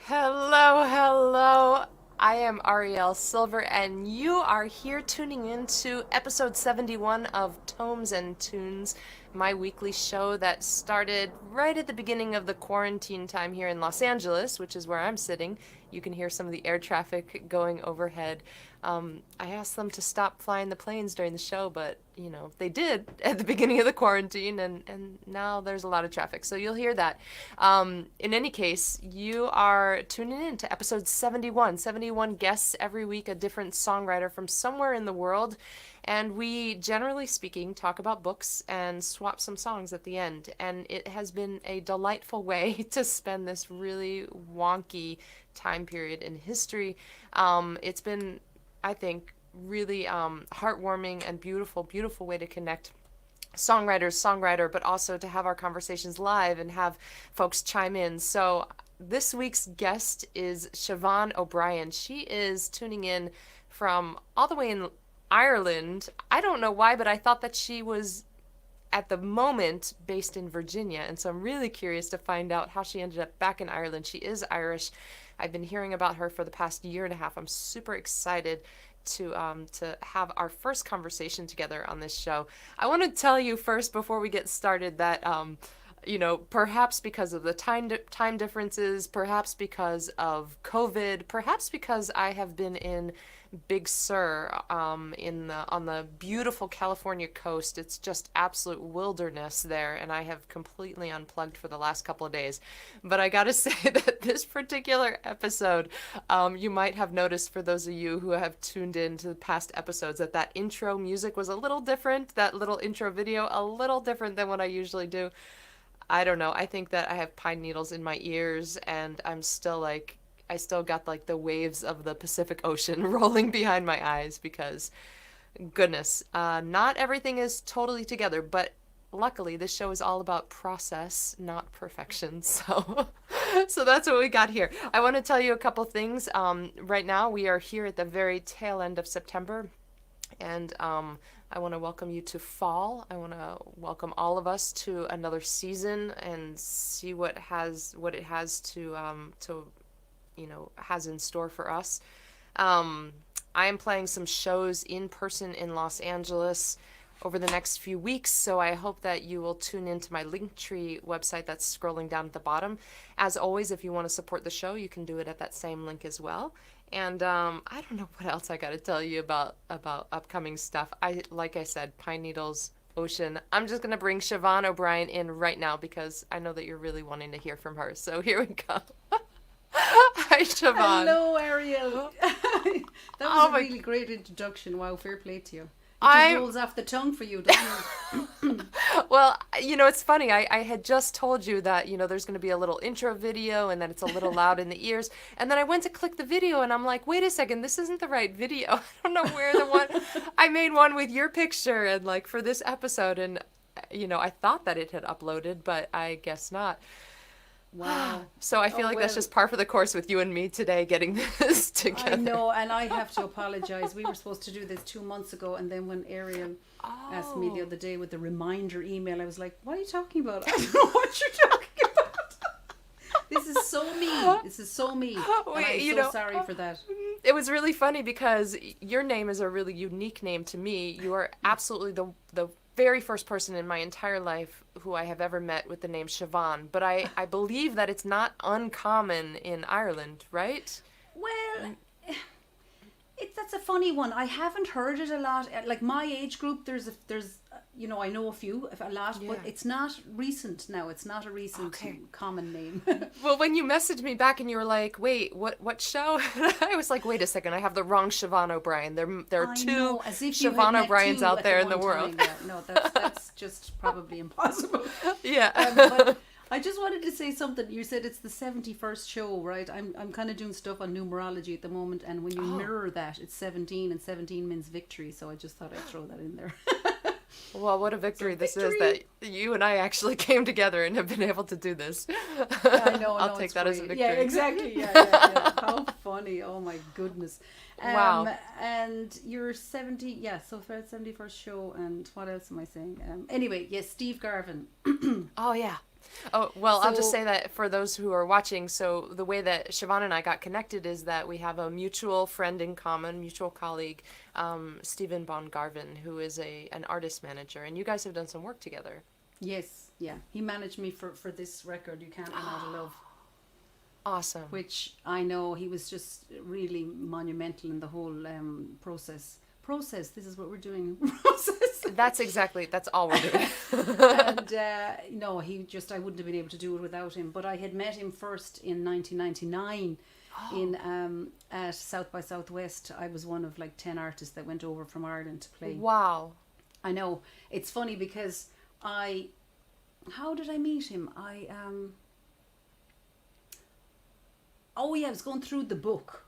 Hello, hello. I am Arielle Silver, and you are here tuning in to episode 71 of Tomes and Tunes, my weekly show that started right at the beginning of the quarantine time here in Los Angeles, which is where I'm sitting. You can hear some of the air traffic going overhead. I asked them to stop flying the planes during the show, but they did at the beginning of the quarantine, and now there's a lot of traffic, so you'll hear that. In any case, you are tuning in to episode 71. 71 guests every week, a different songwriter from somewhere in the world, and we, generally speaking, talk about books and swap some songs at the end. And it has been a delightful way to spend this really wonky time period in history. It's been, I think, really heartwarming and beautiful way to connect songwriter, but also to have our conversations live and have folks chime in. So this week's guest is Siobhán O'Brien. She is tuning in from all the way in Ireland. I don't know why, but I thought that she was at the moment based in Virginia, and so I'm really curious to find out how she ended up back in Ireland. She is Irish. I've been hearing about her for the past year and a half. I'm super excited to have our first conversation together on this show. I want to tell you first, before we get started, that perhaps because of the time differences, perhaps because of COVID, perhaps because I have been in Big Sur on the beautiful California coast. It's just absolute wilderness there, and I have completely unplugged for the last couple of days. But I gotta say that this particular episode, you might have noticed, for those of you who have tuned in to the past episodes, that intro music was a little different, that little intro video a little different than what I usually do. I don't know. I think that I have pine needles in my ears, and I still got like the waves of the Pacific Ocean rolling behind my eyes because, goodness, not everything is totally together, but luckily this show is all about process, not perfection. So, so that's what we got here. I want to tell you a couple things. Right now we are here at the very tail end of September, and I want to welcome you to fall. I want to welcome all of us to another season and see what it has has in store for us. I am playing some shows in person in Los Angeles over the next few weeks, so I hope that you will tune into my Linktree website that's scrolling down at the bottom. As always, if you want to support the show, you can do it at that same link as well. And I don't know what else I got to tell you about upcoming stuff. Like I said, pine needles, ocean. I'm just going to bring Siobhán O'Brien in right now because I know that you're really wanting to hear from her. So here we go. Hi, Siobhán. Hello, Arielle. That was a really great introduction. Wow, fair play to you. It just rolls off the tongue for you, doesn't it? Well, it's funny. I had just told you that, there's going to be a little intro video and that it's a little loud in the ears. And then I went to click the video and I'm like, wait a second, this isn't the right video. I don't know where the one. I made one with your picture and like for this episode. And, I thought that it had uploaded, but I guess not. Wow. So I feel that's just par for the course with you and me today, getting this together. I know, and I have to apologise. We were supposed to do this 2 months ago, and then when Arielle asked me the other day with the reminder email, I was like, what are you talking about? I don't know what you're talking about. This is so me. This is so me. I'm so sorry for that. It was really funny because your name is a really unique name to me. You are absolutely the very first person in my entire life who I have ever met with the name Siobhán, but I believe that it's not uncommon in Ireland, right? Well, that's a funny one. I haven't heard it a lot. Like my age group, there's you know, I know a lot, but it's not recent now. It's not a recent common name. Well, when you messaged me back and you were like, "Wait, what show?" I was like, "Wait a second, I have the wrong Siobhán O'Brien. There are two Siobhán O'Briens out there in the world." Yeah, no, that's just probably impossible. Yeah. But I just wanted to say something. You said it's the 71st show, right? I'm kind of doing stuff on numerology at the moment, and when you mirror that, it's 17, and 17 means victory. So I just thought I'd throw that in there. Well, what a victory this is that you and I actually came together and have been able to do this. I know. I'll take that as a victory. Yeah, exactly. Yeah. How funny. Oh my goodness. Wow. And you're 70, so for 71st show, and what else am I saying? Anyway, yes, Steve Garvin. Oh, yeah. Oh, well, I'll just say that for those who are watching, so the way that Siobhán and I got connected is that we have a mutual friend in common, mutual colleague, Stephen Bon Garvin, who is an artist manager, and you guys have done some work together. Yes, yeah. He managed me for this record, You Can't Run Out of Love. Awesome. Which I know he was just really monumental in the whole process. This is what we're doing. Process. That's all we're doing. And no, I wouldn't have been able to do it without him. But I had met him first in 1999 at South by Southwest. I was one of like 10 artists that went over from Ireland to play. Wow. I know. It's funny because how did I meet him? I was going through the book.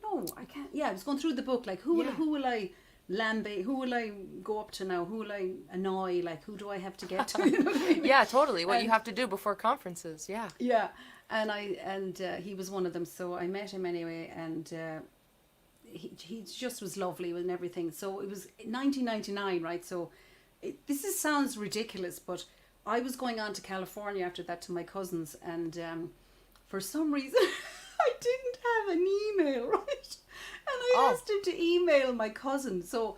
No, I can't. Yeah, I was going through the book. Like, who will I lambe? Who will I go up to now? Who will I annoy? Like, who do I have to get to? You know what I mean? Yeah, totally. What you have to do before conferences. Yeah. Yeah, and he was one of them. So I met him anyway, and he just was lovely and everything. So it was 1999, right? So sounds ridiculous, but I was going on to California after that to my cousins, and for some reason. I didn't have an email, right? And I asked him to email my cousin. So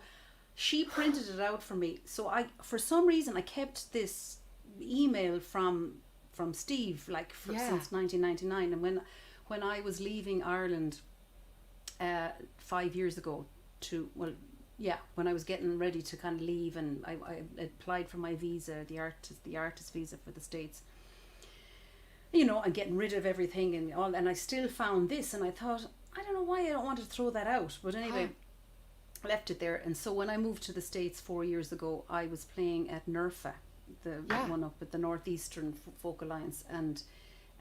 she printed it out for me. So for some reason, I kept this email from Steve, since 1999. And when I was leaving Ireland 5 years ago when I was getting ready to kind of leave, and I applied for my visa, the artist visa for the States. You know, and getting rid of everything and all, and I still found this, and I thought, I don't know why I don't want to throw that out, but anyway, I left it there. And so when I moved to the States 4 years ago, I was playing at NERFA, the one up at the Northeastern Folk Alliance, and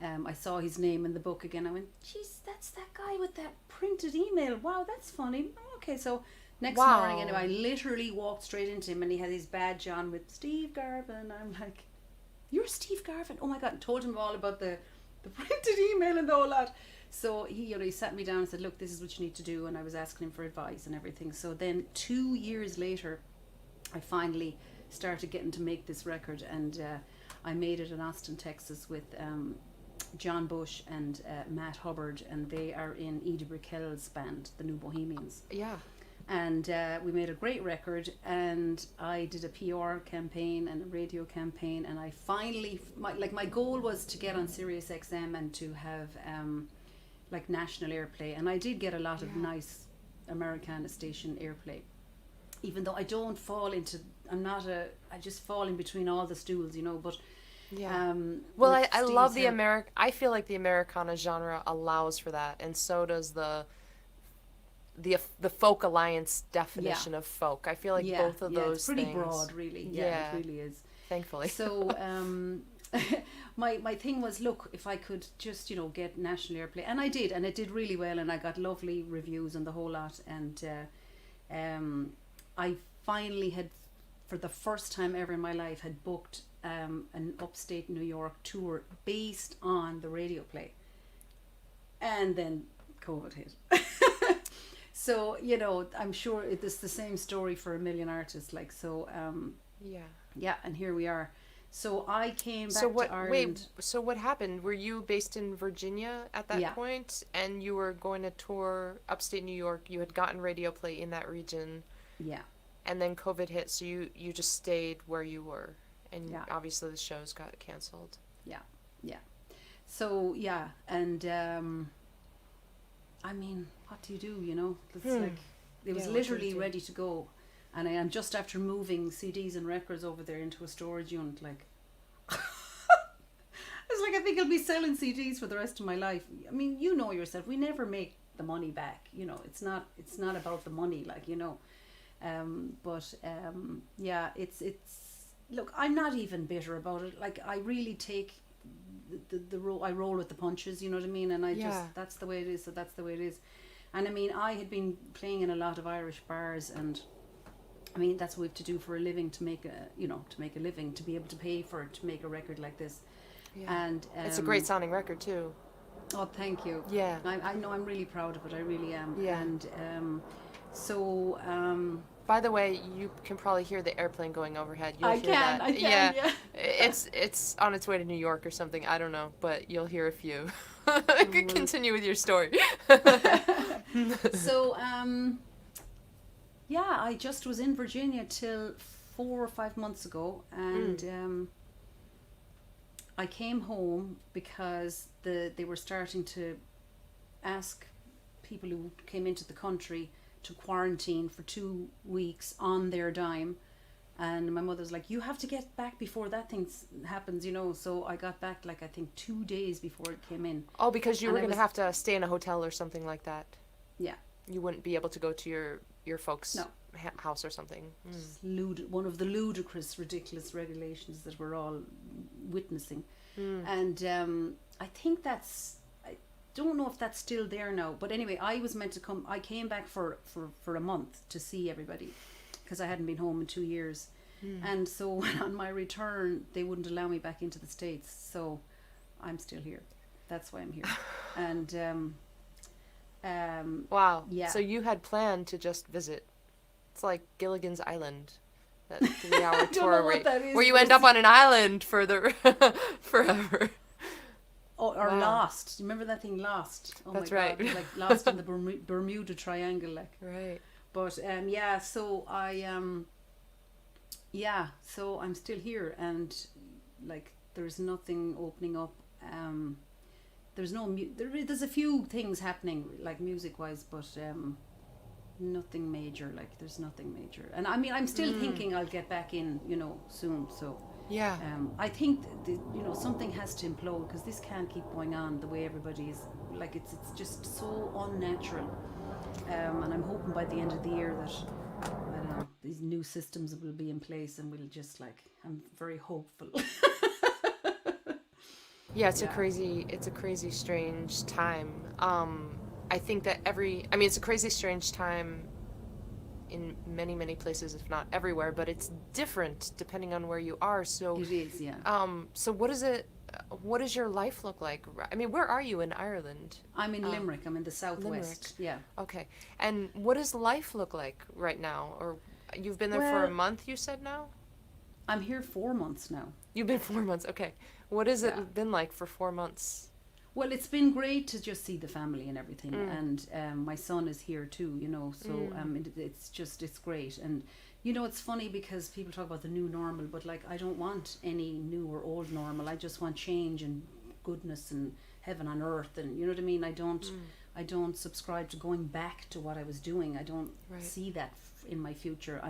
I saw his name in the book again. I went, geez, that's that guy with that printed email. Wow, that's funny. Okay, so next morning, anyway, I literally walked straight into him, and he had his badge on with Steve Garvin. I'm like, you're Steve Garvin? Oh my God. And told him all about the printed email and the whole lot. So he sat me down and said, look, this is what you need to do. And I was asking him for advice and everything. So then 2 years later, I finally started getting to make this record. And I made it in Austin, Texas with John Bush and Matt Hubbard. And they are in Edie Brickell's band, the New Bohemians. Yeah. And we made a great record, and I did a PR campaign and a radio campaign, and I finally, my goal was to get on Sirius XM and to have national airplay, and I did get a lot of nice Americana station airplay, even though I don't fall into, I just fall in between all the stools, but well, I love I feel like the Americana genre allows for that, and so does the Folk Alliance definition of folk. I feel like both of those it's pretty things. broad, really. Yeah, it really is. Thankfully. So my thing was, look, if I could just get national airplay, and I did, and it did really well, and I got lovely reviews and the whole lot, and I finally had, for the first time ever in my life, had booked an upstate New York tour based on the radio play, and then COVID hit. So, I'm sure it's the same story for a million artists. And here we are. So I came back to Ireland. So what happened? Were you based in Virginia at that point? And you were going to tour upstate New York. You had gotten radio play in that region. Yeah. And then COVID hit, so you just stayed where you were. And obviously the shows got canceled. Yeah. So, and... I mean, what do you do, It's like, it was literally ready to go. And I am just after moving CDs and records over there into a storage unit, like. It's like I think I'll be selling CDs for the rest of my life. I mean, you know yourself, we never make the money back. You know, it's not about the money, like, you know. Yeah, it's look, I'm not even bitter about it. Like, I really take the role, I roll with the punches, you know what I mean? And I just, that's the way it is, so that's the way it is. And I mean, I had been playing in a lot of Irish bars, and I mean, that's what we have to do for a living, to make a living, to be able to pay for it, to make a record like this. Yeah. And it's a great sounding record too. Oh, thank you. Yeah. I know, I'm really proud of it, I really am. Yeah. And by the way, you can probably hear the airplane going overhead. You'll I hear can, that. I can, yeah. It's on its way to New York or something. I don't know, but you'll hear a few. Continue with your story. So, yeah, I just was in Virginia till 4 or 5 months ago, and I came home because they were starting to ask people who came into the country to quarantine for 2 weeks on their dime. And my mother's like, you have to get back before that thing happens, you know. So I got back, like, I think 2 days before it came in. Oh, because you were going to have to stay in a hotel or something like that. Yeah. You wouldn't be able to go to your folks' house or something. One of the ludicrous, ridiculous regulations that we're all witnessing. And I think I don't know if that's still there now. But anyway, I was meant to come. I came back for a month to see everybody, because I hadn't been home in 2 years. And so on my return, they wouldn't allow me back into the States. So I'm still here. That's why I'm here. And wow. Yeah. So you had planned to just visit. It's like Gilligan's Island, that 3-hour tour where you end up on an island for forever. Oh, or Lost. Remember that thing, Lost? Oh, that's my right. God. Like Lost in the Bermuda Triangle, like. Right. But yeah, so so I'm still here, and like there's nothing opening up. There's there's a few things happening, like music wise, but nothing major. Like, there's nothing major. And I mean, I'm still thinking I'll get back in, you know, soon. So yeah, I think something has to implode, because this can't keep going on the way everybody's, like, it's just so unnatural. And I'm hoping by the end of the year that, I don't know, these new systems will be in place, and we'll just, like, I'm very hopeful. Yeah, it's a crazy, strange time. I think that it's a crazy, strange time in many, many places, if not everywhere, but it's different depending on where you are. So it is, yeah. So what does your life look like? I mean, where are you in Ireland? I'm in Limerick. I'm in the southwest. Limerick. Yeah. Okay. And what does life look like right now? Or you've been there for a month, you said now? I'm here 4 months now. You've been 4 months. Okay. What has it been like for 4 months? Well, it's been great to just see the family and everything. And my son is here too, you know, so it's great. And, you know, it's funny because people talk about the new normal, but, like, I don't want any new or old normal. I just want change and goodness and heaven on earth, and, you know what I mean? I don't subscribe to going back to what I was doing. I don't see that in my future.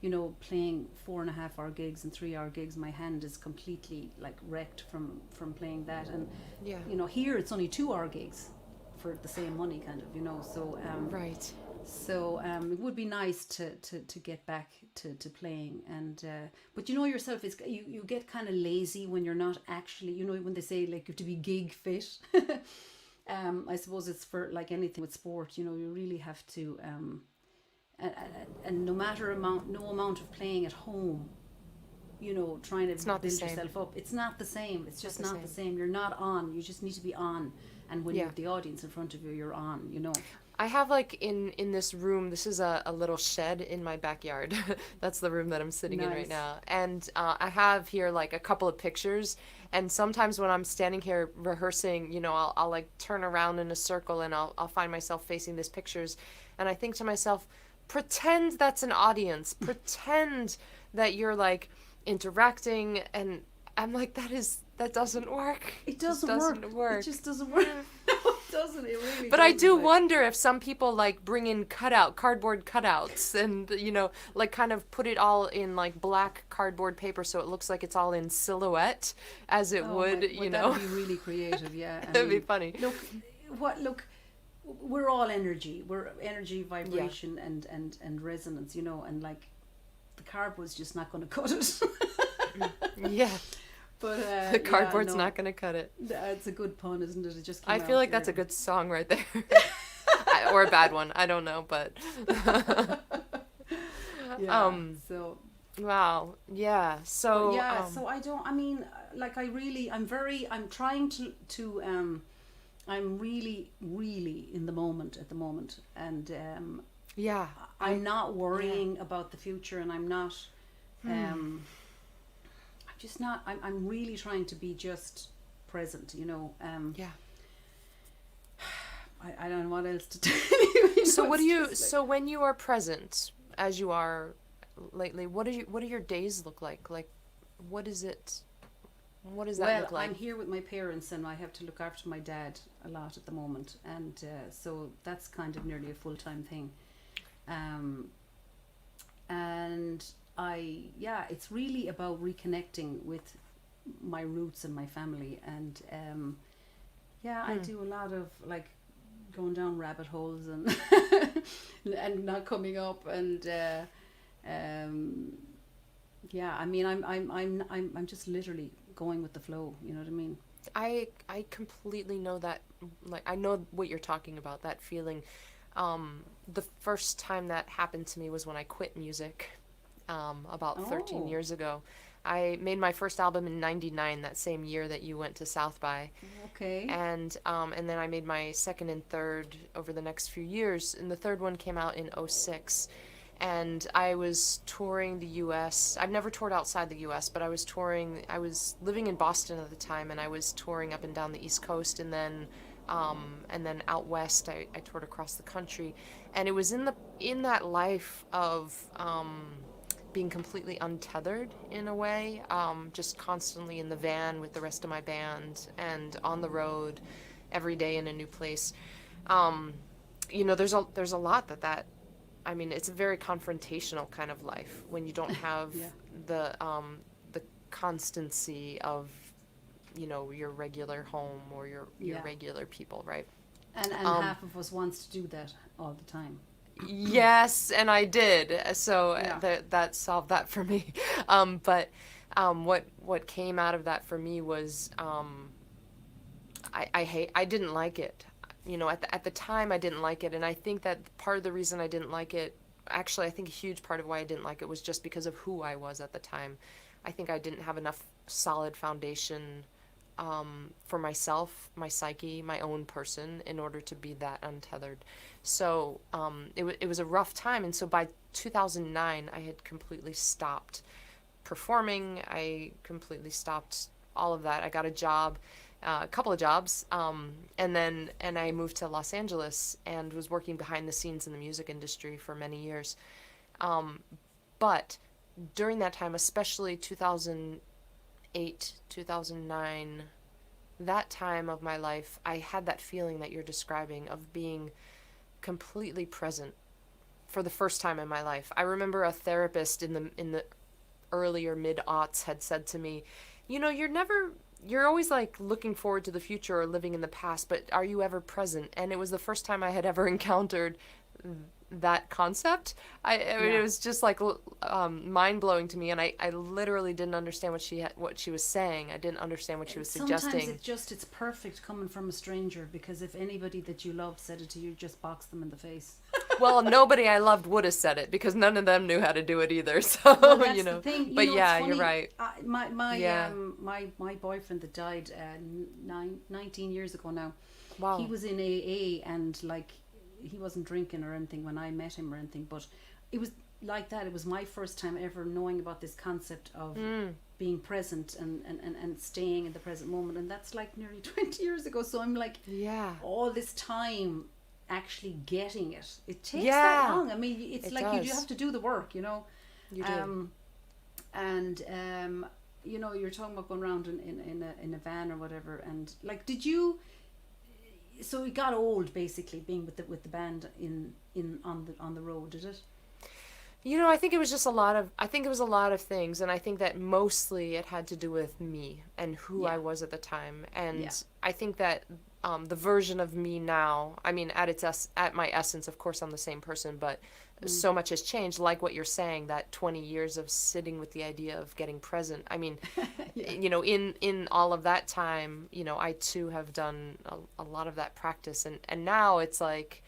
You know, playing 4.5-hour gigs and 3-hour gigs, my hand is completely, like, wrecked from playing that. And you know, here it's only 2-hour gigs for the same money, kind of, you know. So right. So it would be nice to get back to playing. And but you know yourself, it's you get kind of lazy when you're not actually, you know, when they say, like, you have to be gig fit. I suppose it's for, like, anything with sport, you know, you really have to and no amount of playing at home, you know, trying to build yourself up, it's not the same. It's just not the same. You're not on. You just need to be on. And when you have the audience in front of you, you're on, you know. I have, like, in this room, this is a little shed in my backyard. That's the room that I'm sitting in right now. And I have here, like, a couple of pictures. And sometimes when I'm standing here rehearsing, you know, I'll like turn around in a circle, and I'll find myself facing these pictures. And I think to myself, pretend that's an audience. Pretend that you're, like, interacting. And I'm like, that doesn't work. It doesn't work. It just doesn't work. No, it doesn't it? Really. But I doesn't do it? wonder if some people like bring in cardboard cutouts and, like kind of put it all in like black cardboard paper so it looks like it's all in silhouette as it Oh would, my, well, that'd be really creative. Yeah, I That'd be mean, funny. Look, we're all energy. We're energy, vibration, and resonance. And like the cardboard's just not going to cut it. Yeah. But The cardboard's no, not going to cut it. It's a good pun, isn't it? It just. I Came feel out like that's a there. good song right there. Or a bad one. I don't know, but. Yeah. So. Wow. Yeah. So. But yeah. So I don't. I mean, like I'm trying to. I'm really in the moment at the moment, and Yeah. I'm not worrying about the future, and I'm not. I'm just not. I'm really trying to be just present. Yeah. I don't know what else to tell you. So what do you? It's just So when you are present, as you are lately, what do your days look like? Like, what is it? What does that look like? I'm here with my parents, and I have to look after my dad a lot at the moment, and so that's kind of nearly a full-time thing. And it's really about reconnecting with my roots and my family, and I do a lot of like going down rabbit holes and and not coming up, and I mean I'm just literally going with the flow, you know what I mean? I completely know that. Like, I know what you're talking about. That feeling. The first time that happened to me was when I quit music, about 13 years ago. I made my first album in '99, that same year that you went to South by. Okay. And then I made my second and third over the next few years, and the third one came out in '06. And I was touring the U.S. I've never toured outside the U.S., but I was living in Boston at the time, and I was touring up and down the East Coast, and then out west, I toured across the country. And it was in that life of being completely untethered in a way, just constantly in the van with the rest of my band and on the road every day in a new place. There's a lot that I mean, it's a very confrontational kind of life when you don't have the constancy of your regular home or your regular people, right? And half of us wants to do that all the time. Yes, and I did. So that solved that for me. But what came out of that for me was I didn't like it. At the time I didn't like it, and I think that part of the reason I didn't like it, actually I think a huge part of why I didn't like it was just because of who I was at the time. I think I didn't have enough solid foundation for myself, my psyche, my own person, in order to be that untethered. So it was a rough time, and so by 2009 I had completely stopped performing. I completely stopped all of that. I got a job, a couple of jobs, and I moved to Los Angeles and was working behind the scenes in the music industry for many years. But during that time, especially 2008, 2009, that time of my life, I had that feeling that you're describing of being completely present for the first time in my life. I remember a therapist in the earlier mid-aughts had said to me, you're always like looking forward to the future or living in the past, but are you ever present? And it was the first time I had ever encountered that concept. I mean, it was just like mind-blowing to me, and I literally didn't understand what she was saying. I didn't understand what she was suggesting. Sometimes it's perfect coming from a stranger, because if anybody that you love said it to you, just box them in the face. Well, nobody I loved would have said it, because none of them knew how to do it either. So Well, that's the thing. But it's funny. You're right. My boyfriend that died 19 years ago now. Wow. He was in AA, and like, he wasn't drinking or anything when I met him or anything, but it was like that. It was my first time ever knowing about this concept of being present and staying in the present moment, and that's like nearly 20 years ago. So I'm like, all this time actually getting it. It takes that long. I mean, it's like does. You have to do the work, You do. And you're talking about going around in a van or whatever, and like, did you? so it got old basically being with the band in on the road, did it? You know, I think it was just a lot of, I think it was a lot of things, and I think that mostly it had to do with me and who I Yeah. was at the time. And Yeah. I think that the version of me now, I mean, at my essence, of course, I'm the same person, but Mm. so much has changed, like what you're saying, that 20 years of sitting with the idea of getting present. I mean, Yeah. you know, in all of that time, you know, I too have done a lot of that practice, and now it's like,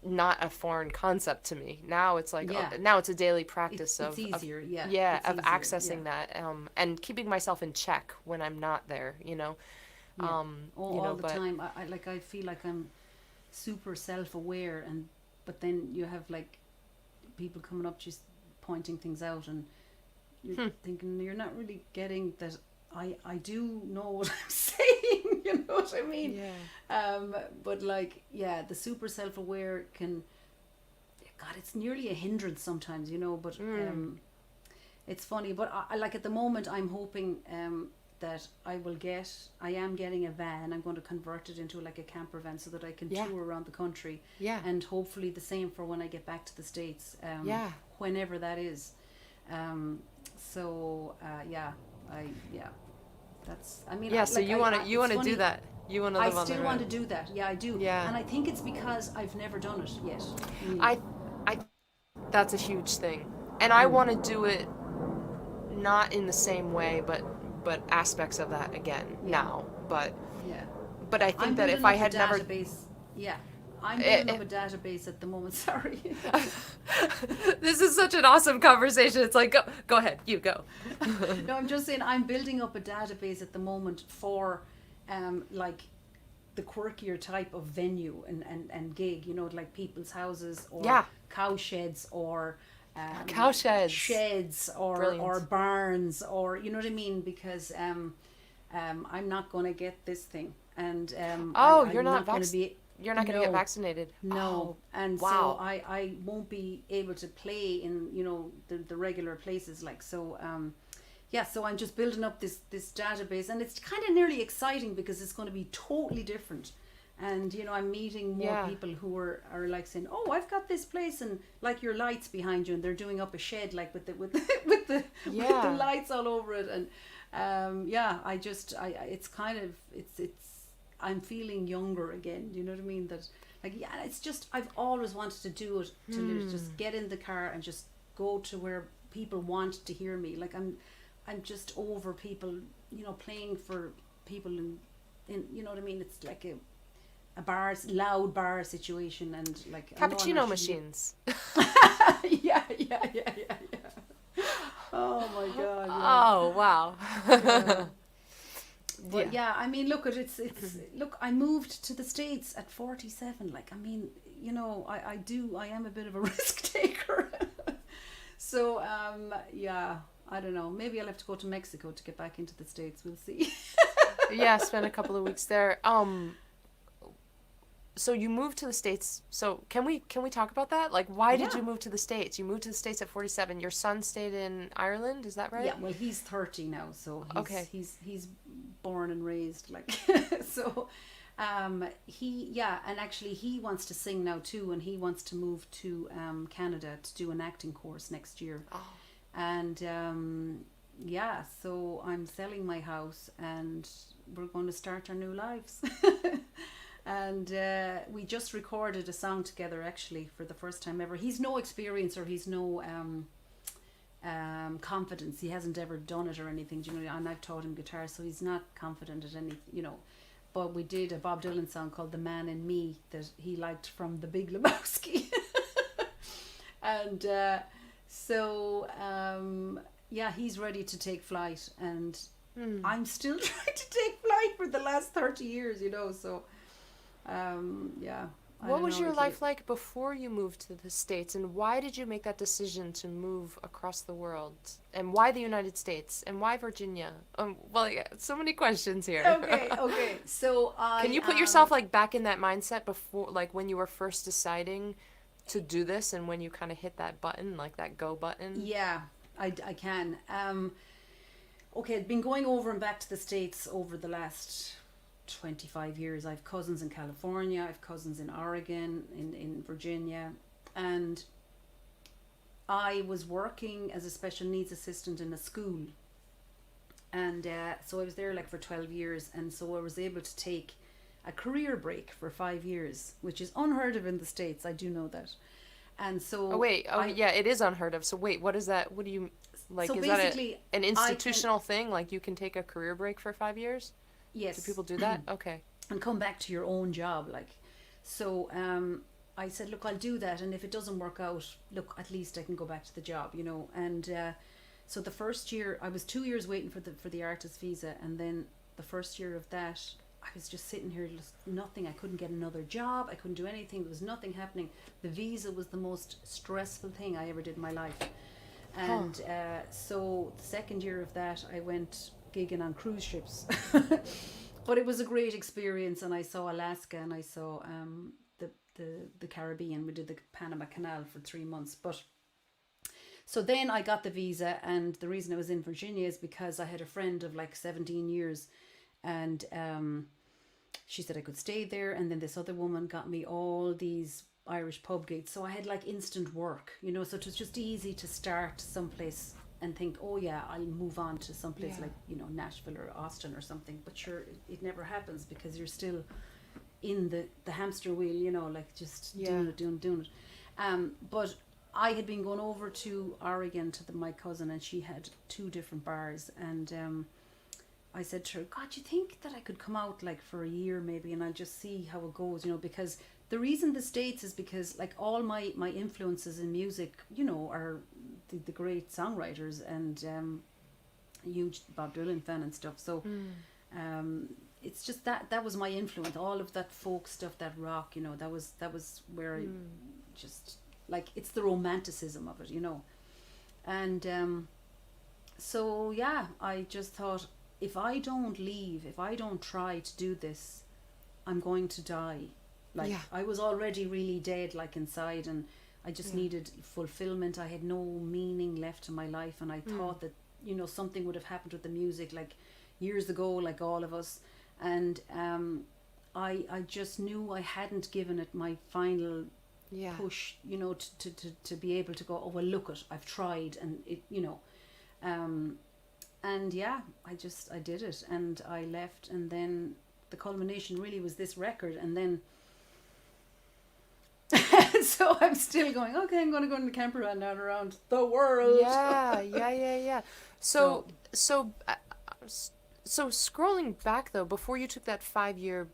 not a foreign concept to me. Now it's like, Yeah. now it's a daily practice It's of easier. Yeah. yeah, It's of easier. Yeah. accessing that, and keeping myself in check when I'm not there, you know. Yeah. You All know, the but time. I like. I feel like I'm super self-aware, and but then you have like people coming up just pointing things out, and you're thinking you're not really getting that. I do know what I'm saying. You know what I mean? yeah. But like, yeah, the super self-aware can. God, it's nearly a hindrance sometimes, you know. But it's funny. But I like at the moment, I'm hoping that I am getting a van. I'm going to convert it into like a camper van so that I can Yeah. tour around the country. Yeah. And hopefully the same for when I get back to the States. Yeah. Whenever that is. Yeah, yeah. That's. I mean, Yeah, so you want to it's do funny, that. You want to I live on the still want to road. do that. Yeah, I do. Yeah. And I think it's because I've never done it yet. Really. I that's a huge thing. And I Mm. want to do it not in the same way, but aspects of that again Yeah. now. But Yeah. I I'm think that if building I up a had never database. Yeah. I'm eh, building eh, up a database at the moment. Sorry. this is such an awesome conversation. It's like go ahead, you go. No, I'm just saying I'm building up a database at the moment for like the quirkier type of venue and gig, you know, like people's houses or Yeah. cow sheds or Cow sheds. sheds or Brilliant. barns or you know what I mean, because I'm not going to get this thing, and Oh, I'm not going to be. you're not going to get No. vaccinated. No, Oh, and wow. so I won't be able to play in, you know, the regular places, like, so yeah, so I'm just building up this database, and it's kind of nearly exciting because it's going to be totally different. And you know, I'm meeting more Yeah. people who are like saying, "Oh, I've got this place," and like your lights behind you, and they're doing up a shed like with the with the Yeah. lights all over it, and yeah, I it's kind of it's I'm feeling younger again. You know what I mean? That like, yeah, it's just I've always wanted to do it, to just get in the car and just go to where people want to hear me. Like I'm just over people, you know, playing for people in you know what I mean? It's like a loud bar situation, and like I know I'm Cappuccino actually- machines. yeah. Oh my god. Yeah. Oh, wow. Yeah. But Yeah. yeah, I mean, look, it's look, I moved to the States at 47. Like, I mean, you know, I am a bit of a risk taker. So yeah, I don't know. Maybe I'll have to go to Mexico to get back into the States. We'll see. Yeah, spent a couple of weeks there. So you moved to the States. So can we talk about that? Like, why did Yeah. you move to the States? You moved to the States at 47. Your son stayed in Ireland, is that right? Yeah, well, he's 30 now, so Okay. he's born and raised, like, so and actually he wants to sing now too, and he wants to move to Canada to do an acting course next year. Oh. And yeah, so I'm selling my house and we're going to start our new lives. And we just recorded a song together, actually, for the first time ever. He's no experience, or he's no confidence. He hasn't ever done it or anything, you know, and I've taught him guitar, so he's not confident at any, you know. But we did a Bob Dylan song called "The Man in Me" that he liked from The Big Lebowski. And so yeah, he's ready to take flight, and I'm still trying to take flight for the last 30 years, you know. So yeah. What was your life like before you moved to the States, and why did you make that decision to move across the world? And why the United States? And why Virginia? Well, yeah, so many questions here. Okay. So Can you put yourself like back in that mindset before, like when you were first deciding to do this, and when you kind of hit that button, like that go button? Yeah, I can. Okay, I'd been going over and back to the States over the last 25 years. I have cousins in California, I have cousins in Oregon, in Virginia, and I was working as a special needs assistant in a school, and so I was there like for 12 years, and so I was able to take a career break for 5 years, which is unheard of in the States. I do know that. And so Oh wait, yeah, it is unheard of. So wait, what is that? What do you like? so Is that basically an institutional thing? Like you can take a career break for 5 years? yes, Do people do that? Okay. and come back to your own job, like. So I said, look, I'll do that, and if it doesn't work out, look, at least I can go back to the job, you know. And so the first year, I was 2 years waiting for the artist visa, and then the first year of that, I was just sitting here, just nothing. I couldn't get another job. I couldn't do anything. There was nothing happening. The visa was the most stressful thing I ever did in my life. And so the second year of that, I went gigging on cruise ships. But it was a great experience, and I saw Alaska, and I saw the Caribbean. We did the Panama Canal for 3 months. But so then I got the visa, and the reason I was in Virginia is because I had a friend of like 17 years, and she said I could stay there, and then this other woman got me all these Irish pub gigs, so I had like instant work, you know. So it was just easy to start someplace and think, oh yeah, I'll move on to someplace like, you know, Nashville or Austin or something. But sure, it never happens because you're still in the hamster wheel, you know, like just doing it. But I had been going over to Oregon to my cousin, and she had 2 different bars, and I said to her, God, you think that I could come out like for a year maybe, and I'll just see how it goes, you know, because the reason the States is because like all my influences in music, you know, are the great songwriters, and huge Bob Dylan fan and stuff. So it's just that was my influence, all of that folk stuff, that rock, you know, that was where I just like, it's the romanticism of it, you know. And so yeah, I just thought, if I don't leave, if I don't try to do this, I'm going to die. Like, I was already really dead, like, inside, and I just needed fulfillment. I had no meaning left in my life, and I thought that, you know, something would have happened with the music, like, years ago, like all of us. And I just knew I hadn't given it my final push, you know, to be able to go, oh, well, look it, I've tried, and it, you know. And yeah, I did it, and I left, and then the culmination really was this record, and then so I'm still going, okay, I'm going to go in the camper van down around the world. Yeah. So scrolling back though, before you took that 5 year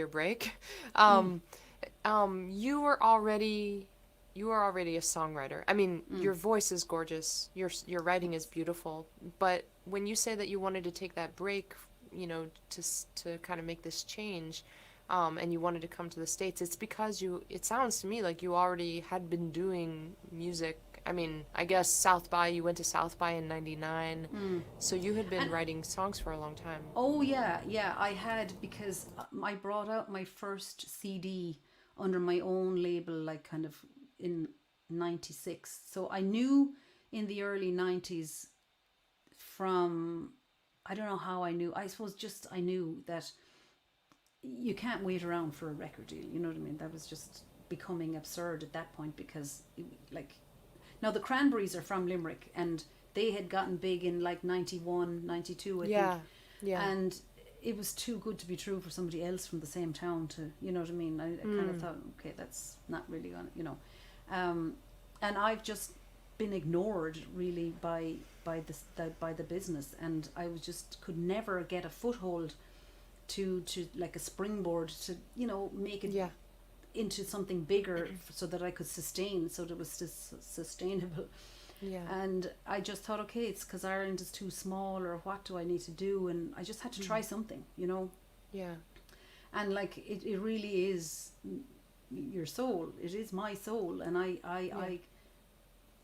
break, you were already a songwriter. I mean, your voice is gorgeous. Your writing is beautiful. But when you say that you wanted to take that break, you know, to kind of make this change, and you wanted to come to the States, it's because it sounds to me like you already had been doing music. I mean, I guess you went to South by in 99. So you had been writing songs for a long time. Oh yeah, I had, because I brought out my first CD under my own label, like kind of in 96. So I knew in the early 90s from, I don't know how I knew, I suppose just I knew that you can't wait around for a record deal, you know what I mean? That was just becoming absurd at that point, because like, now the Cranberries are from Limerick, and they had gotten big in like 91, 92, I think. Yeah. And it was too good to be true for somebody else from the same town to, you know what I mean? I kind of thought, okay, that's not really gonna, you know. And I've just been ignored really by the business, and I was just could never get a foothold to like a springboard to, you know, make it into something bigger so that I could sustain, so that it was sustainable. Yeah. And I just thought, okay, it's because Ireland is too small, or what do I need to do? And I just had to try something, you know. Yeah. And like it really is your soul. It is my soul, and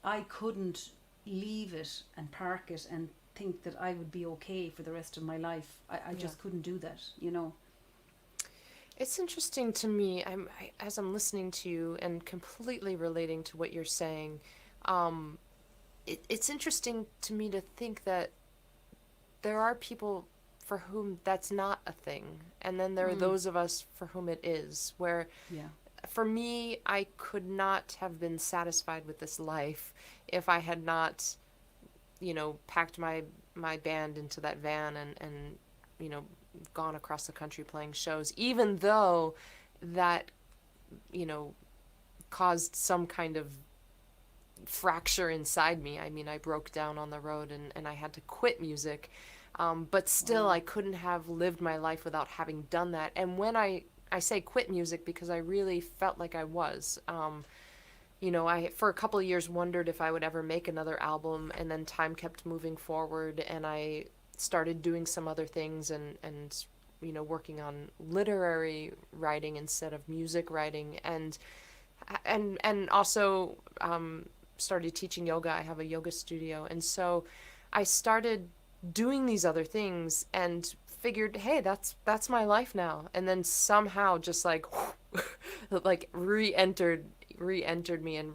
I couldn't leave it and park it and think that I would be okay for the rest of my life. I just couldn't do that, you know. It's interesting to me, as I'm listening to you and completely relating to what you're saying, it's interesting to me to think that there are people for whom that's not a thing. And then there are those of us for whom it is, where Yeah. for me, I could not have been satisfied with this life if I had not, packed my band into that van and gone across the country playing shows, even though that, caused some kind of fracture inside me. I mean, I broke down on the road and I had to quit music. But still, I couldn't have lived my life without having done that. And when I say quit music because I really felt like I was. I, for a couple of years, wondered if I would ever make another album, and then time kept moving forward, and I started doing some other things and working on literary writing instead of music writing, and also started teaching yoga. I have a yoga studio, and so I started doing these other things and figured, hey, that's my life now. And then somehow just like re-entered me, and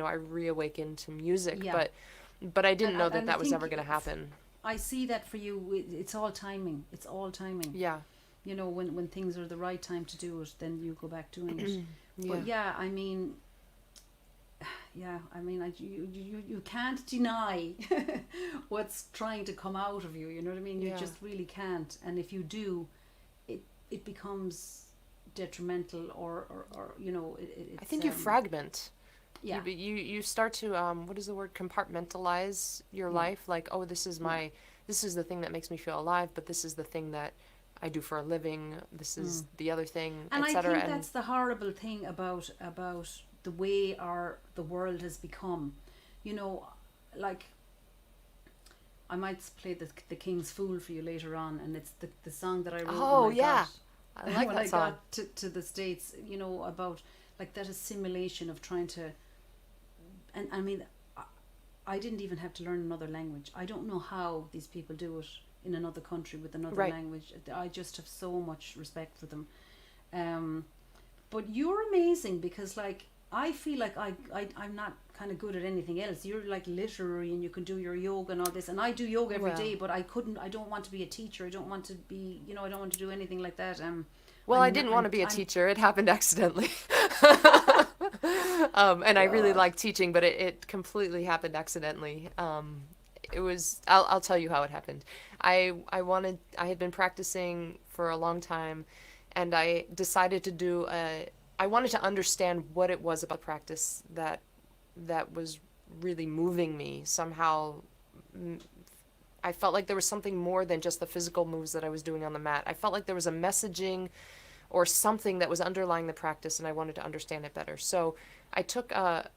I reawakened to music. Yeah. But I didn't know and I that was think ever going to happen. I see that for you. It's all timing. It's all timing. Yeah. When things are the right time to do it, then you go back doing it. Yeah. But you can't deny what's trying to come out of you. You know what I mean? You just really can't. And if you do, it becomes detrimental, or I think you fragment. Yeah. You start to what is the word, compartmentalize your life, like, oh, this is the thing that makes me feel alive, but this is the thing that I do for a living, this is the other thing, and etc. I think that's the horrible thing about the way the world has become. Like, I might play the King's Fool for you later on, and it's the song that I wrote. Oh, yeah. I like when that song. I got to the States, about like that assimilation of trying to, and I mean, I didn't even have to learn another language. I don't know how these people do it in another country with another language. I just have so much respect for them. But you're amazing, because like, I feel like I'm not kind of good at anything else. You're like literary, and you can do your yoga and all this, and I do yoga every day, but I don't want to be a teacher. I don't want to be, I don't want to do anything like that. I didn't want to be a teacher. It happened accidentally. And I really like teaching, but it completely happened accidentally. It was, I'll tell you how it happened. I had been practicing for a long time, and I decided to I wanted to understand what it was about practice that was really moving me. Somehow I felt like there was something more than just the physical moves that I was doing on the mat. I felt like there was a messaging or something that was underlying the practice, and I wanted to understand it better. So I took a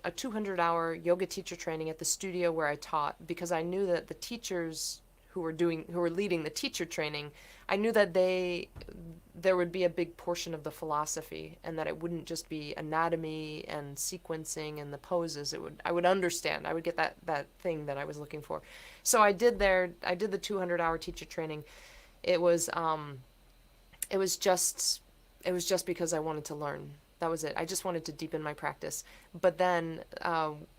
200-hour yoga teacher training at the studio where I taught, because I knew that the teachers who were leading the teacher training, I knew that there would be a big portion of the philosophy, and that it wouldn't just be anatomy and sequencing and the poses. I would understand. I would get that thing that I was looking for. So I did the 200-hour teacher training. It was just because I wanted to learn. That was it. I just wanted to deepen my practice. But then,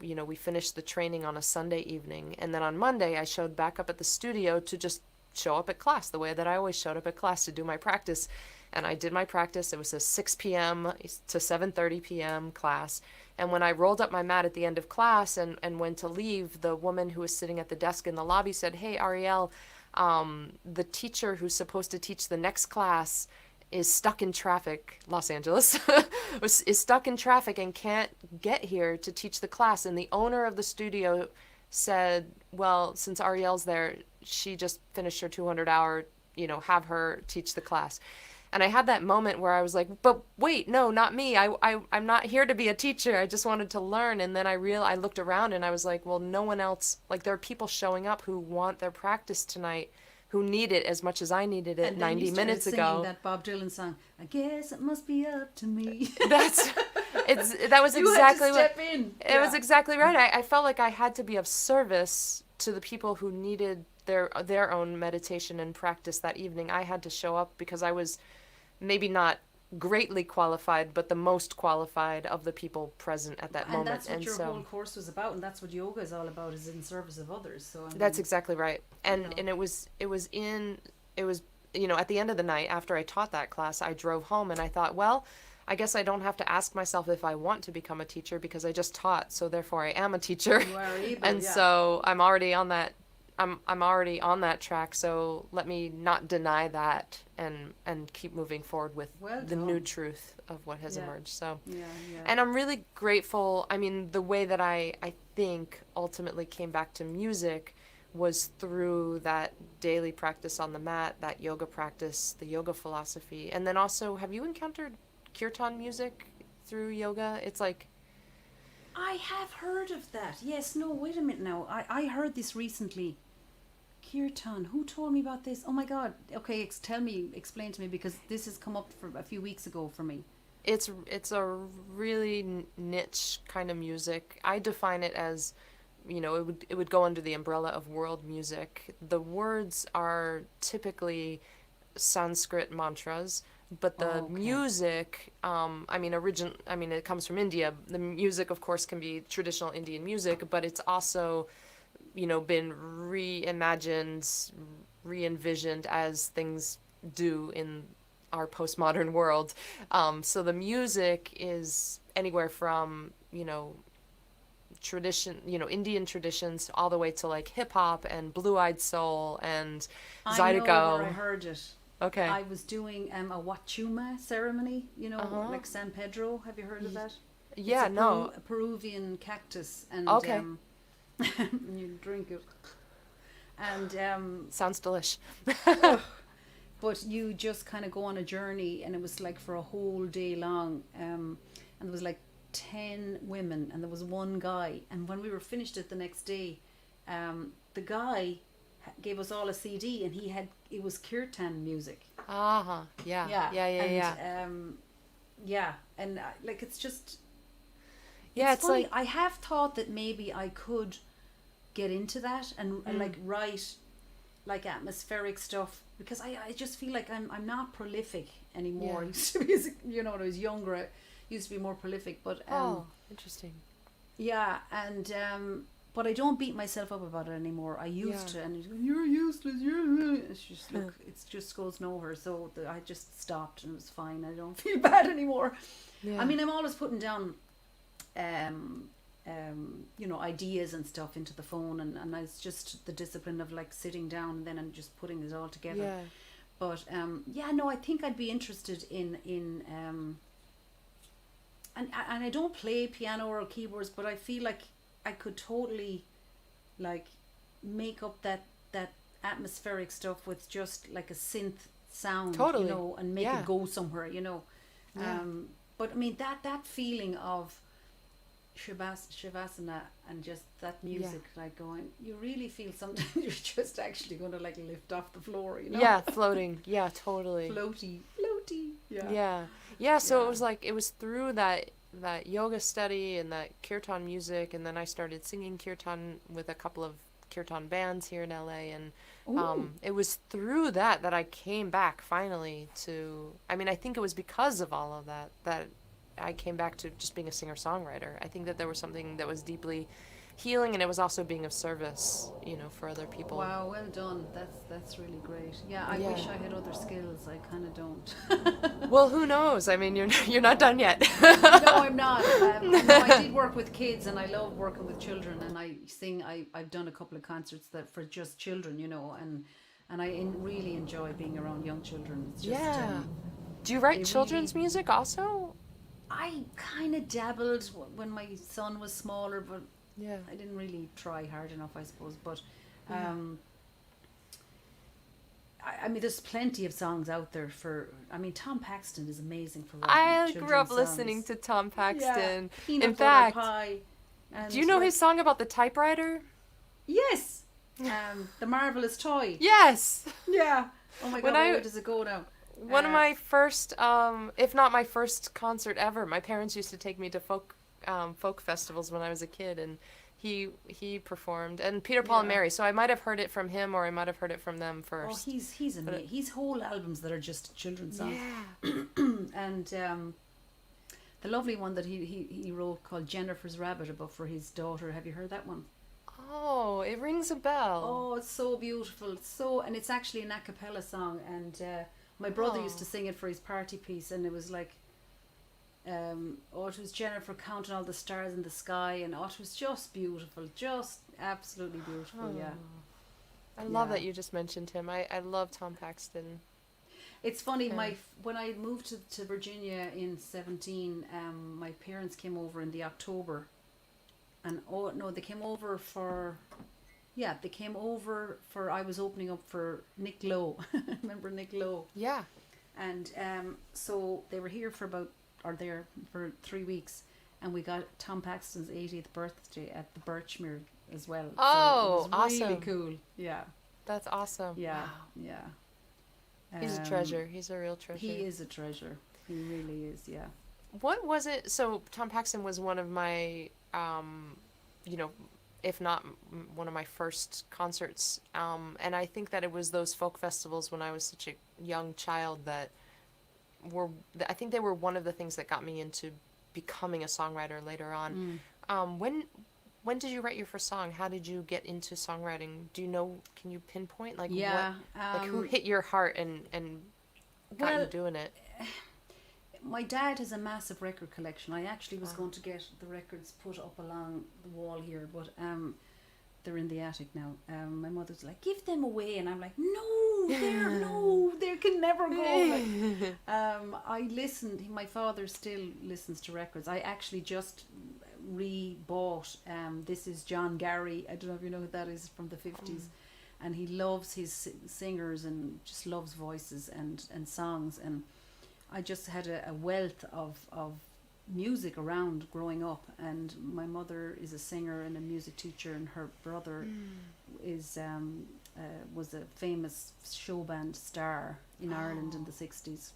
we finished the training on a Sunday evening, and then on Monday I showed back up at the studio to just show up at class the way that I always showed up at class, to do my practice. And I did my practice. It was a 6 p.m. to 7:30 p.m. class. And when I rolled up my mat at the end of class and went to leave, the woman who was sitting at the desk in the lobby said, "Hey, Arielle, the teacher who's supposed to teach the next class is stuck in traffic," Los Angeles, is stuck in traffic and can't get here to teach the class. And the owner of the studio said, well, since Arielle's there, she just finished her 200-hour, have her teach the class. And I had that moment where I was like, but wait, no, not me. I'm not here to be a teacher. I just wanted to learn. And then I looked around and I was like, well, no one else, like, there are people showing up who want their practice tonight, who need it as much as I needed it 90 minutes ago. Singing that Bob Dylan song, "I guess it must be up to me." That was you exactly had to step in. It was exactly right. I felt like I had to be of service to the people who needed their own meditation and practice that evening. I had to show up because I was maybe not greatly qualified, but the most qualified of the people present at that And moment. that's what And your so whole course was about, and that's what yoga is all about, is in service of others. So I mean, that's exactly right. you know. And it was at the end of the night after I taught that class, I drove home and I thought, well, I guess I don't have to ask myself if I want to become a teacher because I just taught, so therefore I am a teacher. You are able, And yeah. so I'm already on that I'm already on that track, so let me not deny that and keep moving forward with Well the done. new truth of what has Yeah. emerged. So Yeah, yeah. and I'm really grateful. I mean, the way that I think ultimately came back to music was through that daily practice on the mat, that yoga practice, the yoga philosophy. And then also, have you encountered kirtan music through yoga? It's like, I have heard of that. Yes, no, wait a minute now. I heard this recently. Kirtan, who told me about this? Oh my God. Okay, explain to me, because this has come up for a few weeks ago for me. it's a really niche kind of music. I define it as, it would go under the umbrella of world music. The words are typically Sanskrit mantras, but the Okay. music, it comes from India. The music, of course, can be traditional Indian music, but it's also, been reimagined, re-envisioned as things do in our postmodern world. So the music is anywhere from, Indian traditions all the way to like hip hop and blue-eyed soul and I know zydeco. where I heard it. Okay. I was doing a Wachuma ceremony, Uh-huh. like San Pedro. Have you heard of that? Yeah, It's a no. a Peruvian cactus, and Okay. you drink it, and Sounds delish. but you just kind of go on a journey, and it was like for a whole day long, and there was like 10 women, and there was one guy, and when we were finished it the next day, the guy gave us all a CD, and it was kirtan music. Uh-huh. Yeah. Yeah, yeah. And, yeah, and like it's just Yeah, it's it's funny. like I have thought that maybe I could get into that and like write like atmospheric stuff, because I just feel like I'm not prolific anymore. Yeah. I used to be, when I was younger, I used to be more prolific, but interesting. yeah, and but I don't beat myself up about it anymore. I used to, and you're useless. It's just it just goes nowhere. So I just stopped, and it was fine. I don't feel bad anymore. Yeah. I mean, I'm always putting down, ideas and stuff into the phone, and it's just the discipline of like sitting down and then I'm just putting it all together. Yeah. But no, I think I'd be interested in and I don't play piano or keyboards, but I feel like I could totally like make up that atmospheric stuff with just like a synth sound, Totally. and make Yeah. it go somewhere, Yeah. But I mean that feeling of Shavasana and just that music, like going, you really feel sometimes you're just actually going to like lift off the floor, Yeah, floating. Yeah, totally. floaty, Yeah. Yeah, so Yeah. it was like, it was through that yoga study and that kirtan music, and then I started singing kirtan with a couple of kirtan bands here in LA, and Ooh. it was through that I came back finally to, I think it was because of all of that I came back to just being a singer-songwriter. I think that there was something that was deeply healing, and it was also being of service, for other people. Wow, well done. That's really great. Yeah, I Yeah. wish I had other skills. I kind of don't. Well, who knows? You're not done yet. No, I'm not. No, I did work with kids, and I love working with children. And I sing. I've done a couple of concerts that for just children, and I really enjoy being around young children. It's just, Yeah. Do you write they children's really- music also? I kind of dabbled when my son was smaller, but Yeah. I didn't really try hard enough, I suppose. But Yeah. I mean, there's plenty of songs out there Tom Paxton is amazing for I writing grew up children's listening songs. to Tom Paxton. Peanut In Butter fact, Pie. And do you know like- his song about the typewriter? Yes. The Marvelous Toy. Yes. Yeah. Oh my When God, I- where does it go now? One of my first, if not my first concert ever, my parents used to take me to folk festivals when I was a kid, and he performed, and Peter, Paul, and Yeah. Mary. So I might have heard it from him, or I might have heard it from them Oh, first. he's amazing. He's whole albums that are just children's songs. Yeah. And the lovely one that he wrote called Jennifer's Rabbit about for his daughter. Have you heard that one? Oh, it rings a bell. Oh, it's so beautiful. And it's actually an a cappella song. And my brother used to sing it for his party piece, and it was like, it was Jennifer counting all the stars in the sky, and it was just beautiful, just absolutely beautiful. Yeah. I love that you just mentioned him. I love Tom Paxton. It's funny, when I moved to Virginia in 17, my parents came over in the October, and they came over for I was opening up for Nick Lowe. Remember Nick Lowe? Yeah. And so they were here for 3 weeks, and we got Tom Paxton's 80th birthday at the Birchmere as well. Oh, so it was really awesome. cool. Yeah. That's awesome. Yeah. Wow. Yeah. He's a treasure. He's a real treasure. He is a treasure. He really is, yeah. What was it? So Tom Paxton was one of my, if not one of my first concerts. And I think that it was those folk festivals when I was such a young child I think they were one of the things that got me into becoming a songwriter later on. When did you write your first song? How did you get into songwriting? Do you know, can you pinpoint who hit your heart and got you doing it? My dad has a massive record collection. I actually was going to get the records put up along the wall here, but they're in the attic now. My mother's like, give them away, and I'm like, no, they can never go. I listened. My father still listens to records. I actually just re-bought This Is John Gary. I don't know if you know who that is, from the 50s. And he loves his singers and just loves voices and songs. And I just had a wealth of music around growing up, and my mother is a singer and a music teacher, and her brother is was a famous show band star in Ireland in the 60s.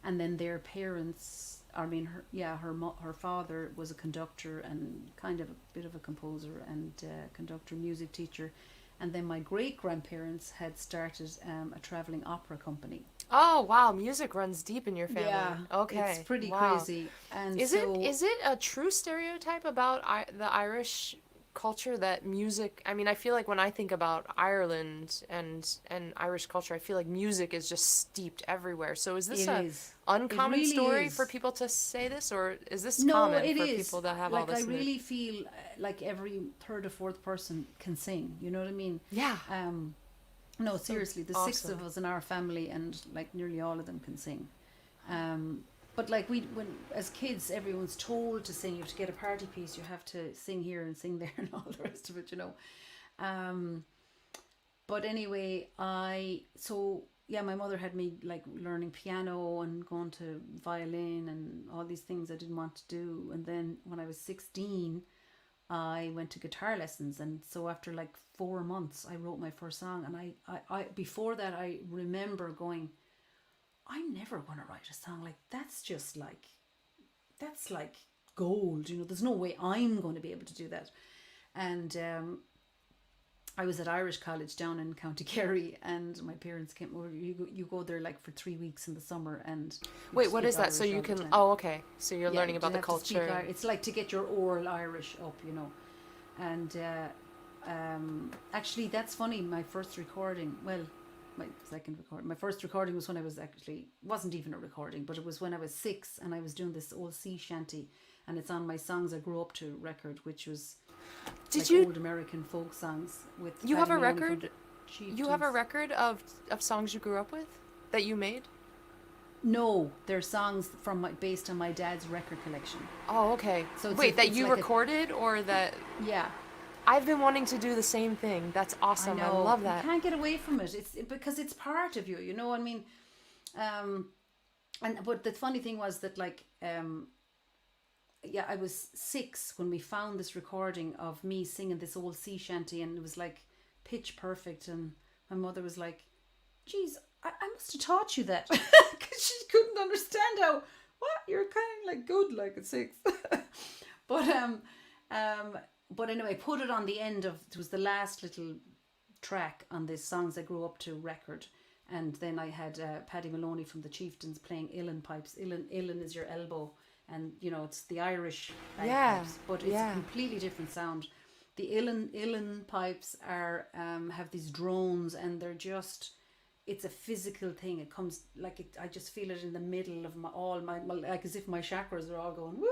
And then their parents, her father was a conductor and kind of a bit of a composer and conductor, music teacher. And then my great-grandparents had started a travelling opera company. Oh wow, music runs deep in your family. Yeah, okay, it's pretty wow. crazy. And is it a true stereotype about the Irish culture that music? I mean, I feel like when I think about Ireland and Irish culture, I feel like music is just steeped everywhere. So is this an uncommon story for people to say this, or is this common for people that have all this? I really feel like every third or fourth person can sing. You know what I mean? Yeah. No, seriously, the awesome. 6 of us in our family, and like nearly all of them can sing. But like when as kids, everyone's told to sing. You have to get a party piece. You have to sing here and sing there and all the rest of it, you know. But anyway, my mother had me like learning piano and going to violin and all these things I didn't want to do. And then when I was 16, I went to guitar lessons, and so after like 4 months I wrote my first song. And I before that I remember going, I'm never going to write a song like that's like gold, you know, there's no way I'm going to be able to do that. And I was at Irish College down in County Kerry, and my parents came over. You go there like for 3 weeks in the summer, and wait, what is that? So you can okay, so you're learning about the culture. It's like to get your oral Irish up, you know. And actually that's funny, my first recording, my first recording was when I was wasn't even a recording, but it was when I was 6, and I was doing this old sea shanty, and it's on my Songs I Grew Up To record, which was old American folk songs with. You have a record? You have a record of songs you grew up with that you made? No, they're songs based on my dad's record collection. Oh, okay. So wait, that you recorded or that? Yeah. I've been wanting to do the same thing. That's awesome. I love that. You can't get away from it. It's because it's part of you. You know what I mean? But the funny thing was that I was 6 when we found this recording of me singing this old sea shanty, and it was like pitch perfect. And my mother was like, "Geez, I must have taught you that," because she couldn't understand how. What, you're kind of like good like at 6. But anyway, put it on the end of, it was the last little track on this Songs I Grew Up To record, And then I had Paddy Maloney from the Chieftains playing uilleann pipes. Uilleann is your elbow, and you know it's the Irish bagpipes, but it's a completely different sound. The uilleann pipes are have these drones, and they're just, it's a physical thing. It comes like it, I just feel it in the middle of my like as if my chakras are all going woo.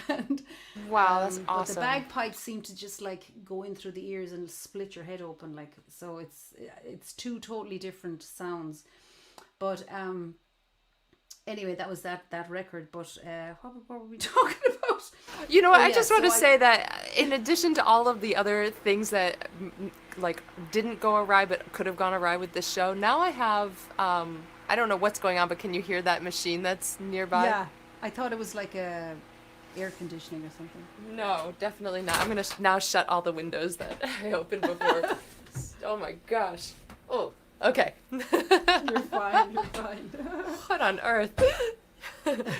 And wow, that's awesome. But the bagpipes seem to just like go in through the ears and split your head open, like, so it's two totally different sounds. But anyway, that was that record. But what were we talking about? You know what? I just want to say that in addition to all of the other things that like didn't go awry but could have gone awry with this show, now I have I don't know what's going on, but can you hear that machine that's nearby? Yeah, I thought it was like a air conditioning or something. No, definitely not. I'm gonna now shut all the windows that I opened before. Oh my gosh. Oh, okay. You're fine. What on earth?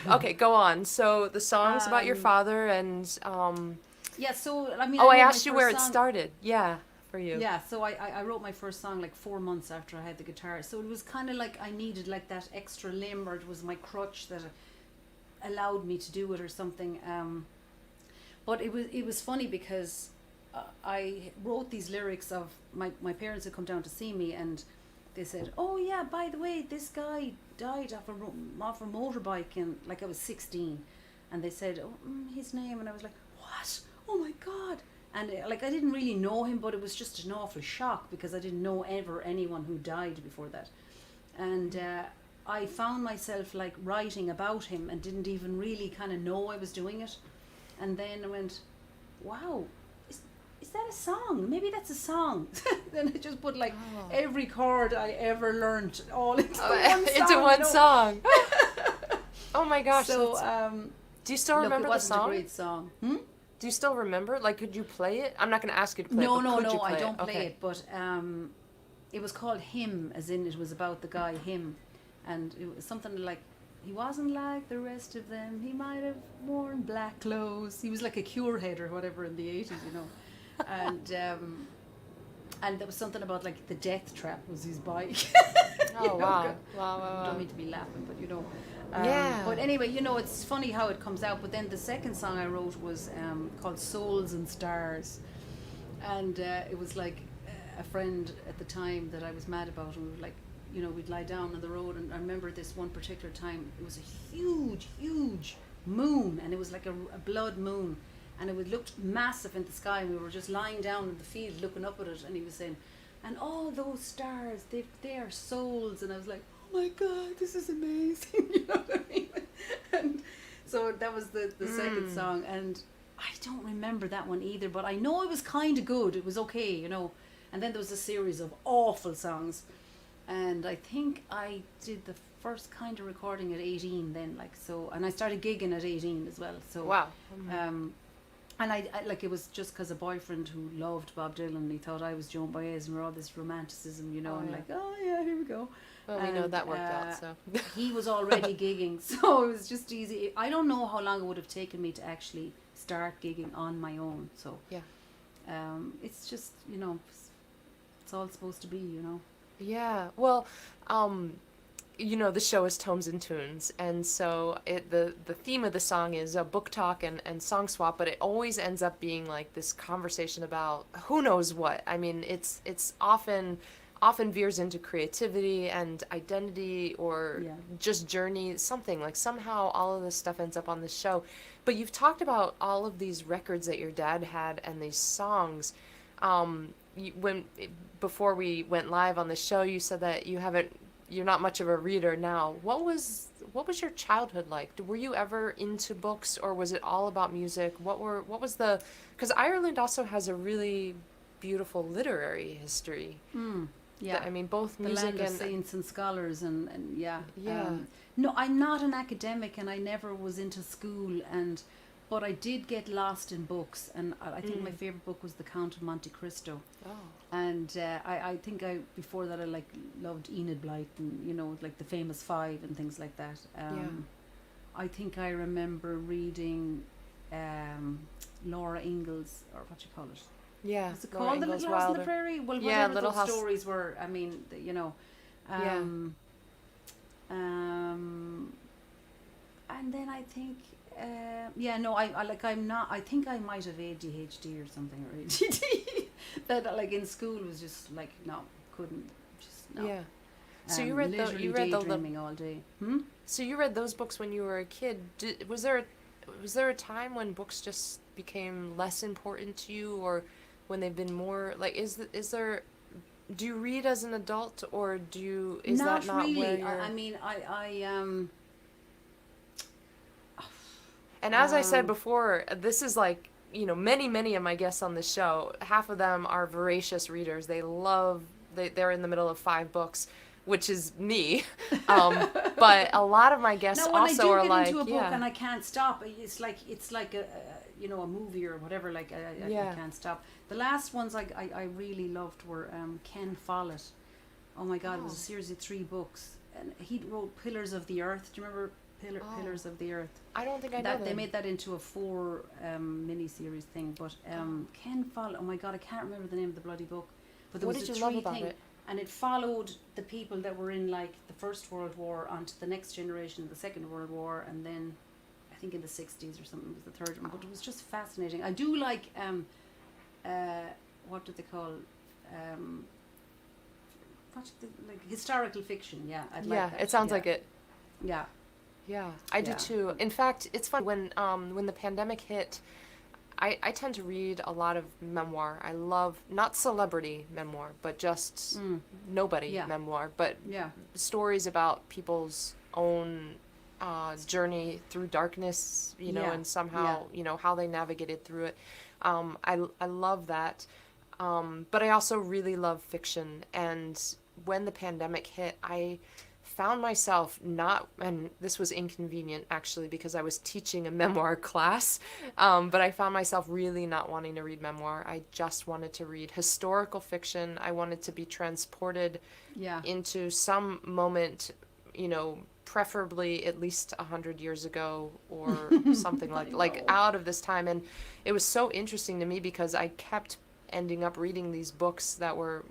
Okay, go on. So the song's about your father and yeah. So I mean. Oh, I asked you where it started. Yeah, for you. Yeah. So I wrote my first song like 4 months after I had the guitar. So it was kind of like I needed like that extra limb, or it was my crutch that allowed me to do it or something. But it was funny because I wrote these lyrics of my parents had come down to see me, and they said, oh yeah, by the way, this guy died off a motorbike, and like I was 16, and they said, oh, his name, and I was like, what? Oh my God. And like I didn't really know him, but it was just an awful shock because I didn't know ever anyone who died before that. And I found myself like writing about him and didn't even really kind of know I was doing it. And then I went, wow, is that a song? Maybe that's a song. Then I just put like every chord I ever learned all into one song. Oh my gosh. So, do you still remember the song? It wasn't a great song. Do you still remember? Like, could you play it? I'm not going to ask you to play it. No, I don't play it. But it was called Him, as in it was about the guy Him. And it was something like, he wasn't like the rest of them. He might have worn black clothes. He was like a cure head or whatever in the 80s, you know. And there was something about like the death trap was his bike. Oh, wow. Wow. Don't mean to be laughing, but you know. Yeah. But anyway, you know, it's funny how it comes out. But then the second song I wrote was called Souls and Stars. And it was like a friend at the time that I was mad about, and we were like, you know, we'd lie down on the road, and I remember this one particular time, it was a huge moon, and it was like a blood moon, and it looked massive in the sky, and we were just lying down in the field looking up at it, and he was saying, and all those stars, they are souls, and I was like, oh my God, this is amazing. You know what I mean? And so that was the second song, and I don't remember that one either, but I know it was kind of good, it was okay, you know. And then there was a series of awful songs. And I think I did the first kind of recording at 18 then, like, so, and I started gigging at 18 as well. So, wow. And I like, it was just because a boyfriend who loved Bob Dylan, he thought I was Joan Baez, and we're all this romanticism, you know, and like, oh yeah, here we go. Well, we know that worked out, so. He was already gigging, so it was just easy. I don't know how long it would have taken me to actually start gigging on my own, so. Yeah. It's just, you know, it's all supposed to be, you know. Yeah, well, you know, the show is Tomes and Tunes, and so the theme of the song is a book talk and song swap, but it always ends up being like this conversation about who knows what. I mean, it's often veers into creativity and identity or just journey, something like somehow all of this stuff ends up on the show. But you've talked about all of these records that your dad had and these songs. Before we went live on the show, you said that you're not much of a reader now. What was your childhood like? Were you ever into books, or was it all about music? Because Ireland also has a really beautiful literary history. Yeah, I mean, both the music land of and saints and scholars and yeah. Yeah. No, I'm not an academic, and I never was into school, but I did get lost in books, and I think my favorite book was The Count of Monte Cristo. Oh. And I think before that I like loved Enid Blyton, and you know, like the Famous Five and things like that. I think I remember reading Laura Ingalls, or what you call it. Yeah. Was it Laura called The Ingalls Little House on the Wilder. Prairie? Well, Yeah, whatever Little those House. stories were. I mean, you know. Yeah. And then I think, I think I might have ADHD or something, or ADD. That like in school was just like, no, couldn't, just no. Yeah. So you read literally daydreaming all day. So you read those books when you were a kid. Was there a time when books just became less important to you, or when they've been more like is there? Do you read as an adult, or is that not really. where you're... I mean, And as I said before, this is like, many of my guests on this show, half of them are voracious readers. They're in the middle of 5 books, which is me. But a lot of my guests no, when also are I do like, get into a book and I can't stop, it's like a movie or whatever. Like I can't stop. The last ones I really loved were Ken Follett. Oh my God, it was a series of 3 books, and he wrote Pillars of the Earth. Do you remember Pillars of the Earth? I don't think I know that. them. They made that into a 4 mini-series thing. But Ken Follett, oh my God, I can't remember the name of the bloody book. But there What was did a you love 3 about thing, it? and it followed the people that were in like the First World War onto the next generation of the Second World War, and then I think in the 60s or something was the third one. But it was just fascinating. I do like what do they call like historical fiction? Yeah, I'd like that. It sounds like it. Yeah. Yeah, I do too. In fact, it's fun when the pandemic hit. I tend to read a lot of memoir. I love not celebrity memoir, but just nobody memoir, but stories about people's own journey through darkness, and somehow how they navigated through it. I love that, but I also really love fiction. And when the pandemic hit, I found myself and this was inconvenient actually because I was teaching a memoir class, but I found myself really not wanting to read memoir. I just wanted to read historical fiction. I wanted to be transported into some moment, preferably at least 100 years ago or something like out of this time. And it was so interesting to me because I kept ending up reading these books that were,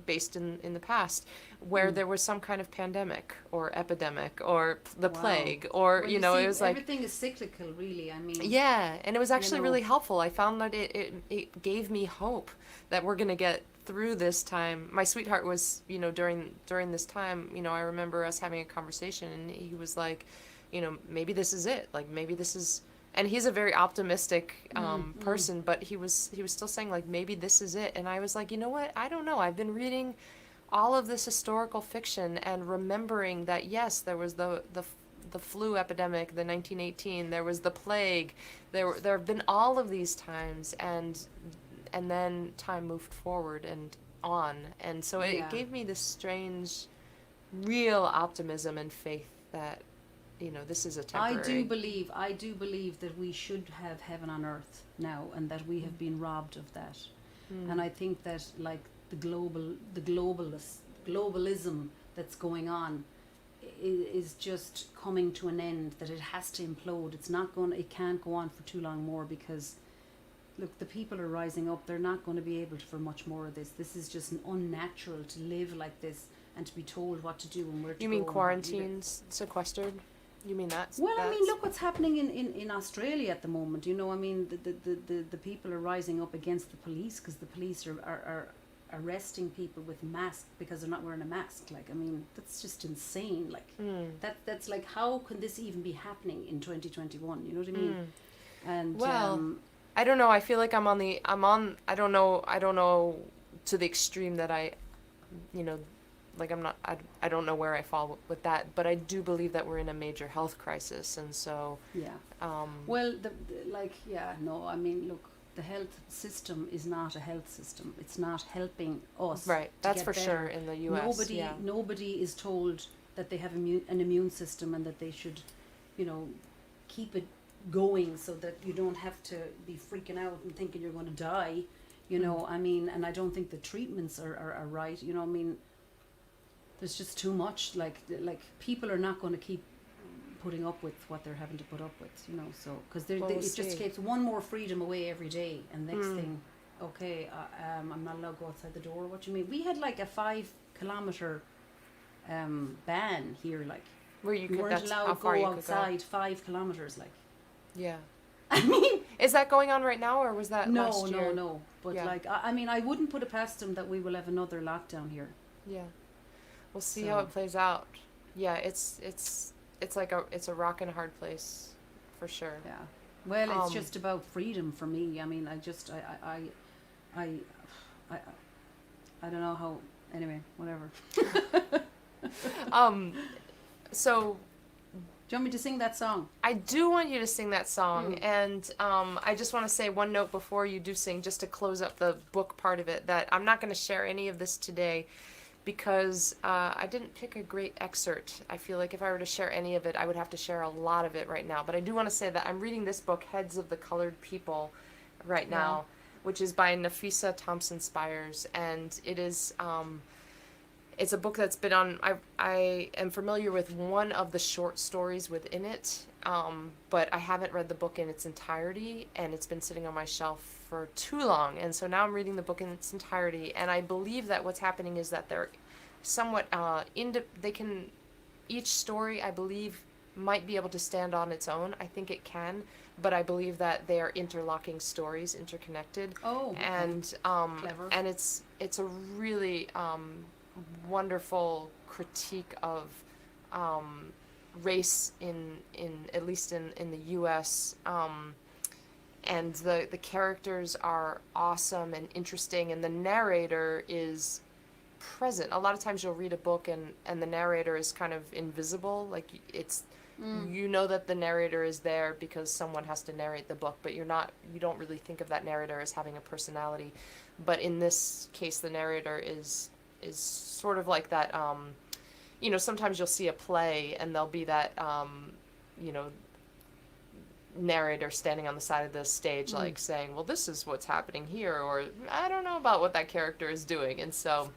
based in the past, where there was some kind of pandemic or epidemic or the plague or, it was like... Everything is cyclical, really, I mean... Yeah, and it was actually really helpful. I found that it gave me hope that we're going to get through this time. My sweetheart was, during this time, I remember us having a conversation, and he was like, maybe this is it. Like, maybe this is... And he's a very optimistic person, but he was still saying, like, maybe this is it. And I was like, you know what? I don't know. I've been reading all of this historical fiction and remembering that, yes, there was the flu epidemic, the 1918, there was the plague. There have been all of these times, and then time moved forward and on. And so it gave me this strange, real optimism and faith that, this is a temporary... I do believe that we should have heaven on earth now, and that we have been robbed of that. And I think that, like, the globalism that's going on is just coming to an end, that it has to implode. It can't go on for too long more, because look, the people are rising up. They're not going to be able to for much more of this. This is just unnatural to live like this and to be told what to do and where to go. You mean quarantines, sequestered? You mean that? Well, I mean, look what's happening in Australia at the moment. I mean, the people are rising up against the police, because the police are arresting people with masks because they're not wearing a mask. Like, I mean, that's just insane. Like, that's like, how can this even be happening in 2021? You know what I mean? And well, I don't know. I feel like I don't know to the extreme that I, like I don't know where I fall with that, but I do believe that we're in a major health crisis, and so well, I mean, look, the health system is not a health system. It's not helping us. Right, that's for sure in the U.S. Nobody is told that they have an immune system, and that they should, keep it going so that you don't have to be freaking out and thinking you're going to die. I mean, and I don't think the treatments are right. I mean, there's just too much. Like people are not going to keep putting up with what they're having to put up with. So because it just keeps one more freedom away every day, and next thing, okay, I'm not allowed to go outside the door. What do you mean? We had like a 5 kilometer ban here, like Where you we could, weren't that's how allowed to far you go could go. outside 5 kilometers. Like, Yeah. I mean, Is that going on right now, or was that last year? no. But Yeah. like, I mean, I wouldn't put it past them that we will have another lockdown here. Yeah. We'll see So- how it plays out. Yeah, it's like it's a rock and a hard place, for sure. Yeah. Well, it's Um, just about freedom for me. I mean, I don't know how. Anyway, whatever. So Do you want me to sing that song? I do want you to sing that song, and I just want to say one note before you do sing, just to close up the book part of it, that I'm not going to share any of this today because I didn't pick a great excerpt. I feel like if I were to share any of it, I would have to share a lot of it right now. But I do want to say that I'm reading this book, Heads of the Colored People, right now, which is by Nafisa Thompson Spires, and it is... it's a book that's been on. I am familiar with one of the short stories within it, but I haven't read the book in its entirety, and it's been sitting on my shelf for too long. And so now I'm reading the book in its entirety, and I believe that what's happening is that they're somewhat each story, I believe, might be able to stand on its own. I think it can, but I believe that they are interlocking stories, interconnected. Oh, okay. And Clever. and it's a really wonderful critique of race in at least in the U.S. And the characters are awesome and interesting, and the narrator is present. A lot of times you'll read a book and the narrator is kind of invisible, like it's you know that the narrator is there because someone has to narrate the book, but you don't really think of that narrator as having a personality. But in this case, the narrator is sort of like that. Sometimes you'll see a play and there'll be that narrator standing on the side of the stage, like saying, well, this is what's happening here, or I don't know about what that character is doing. And so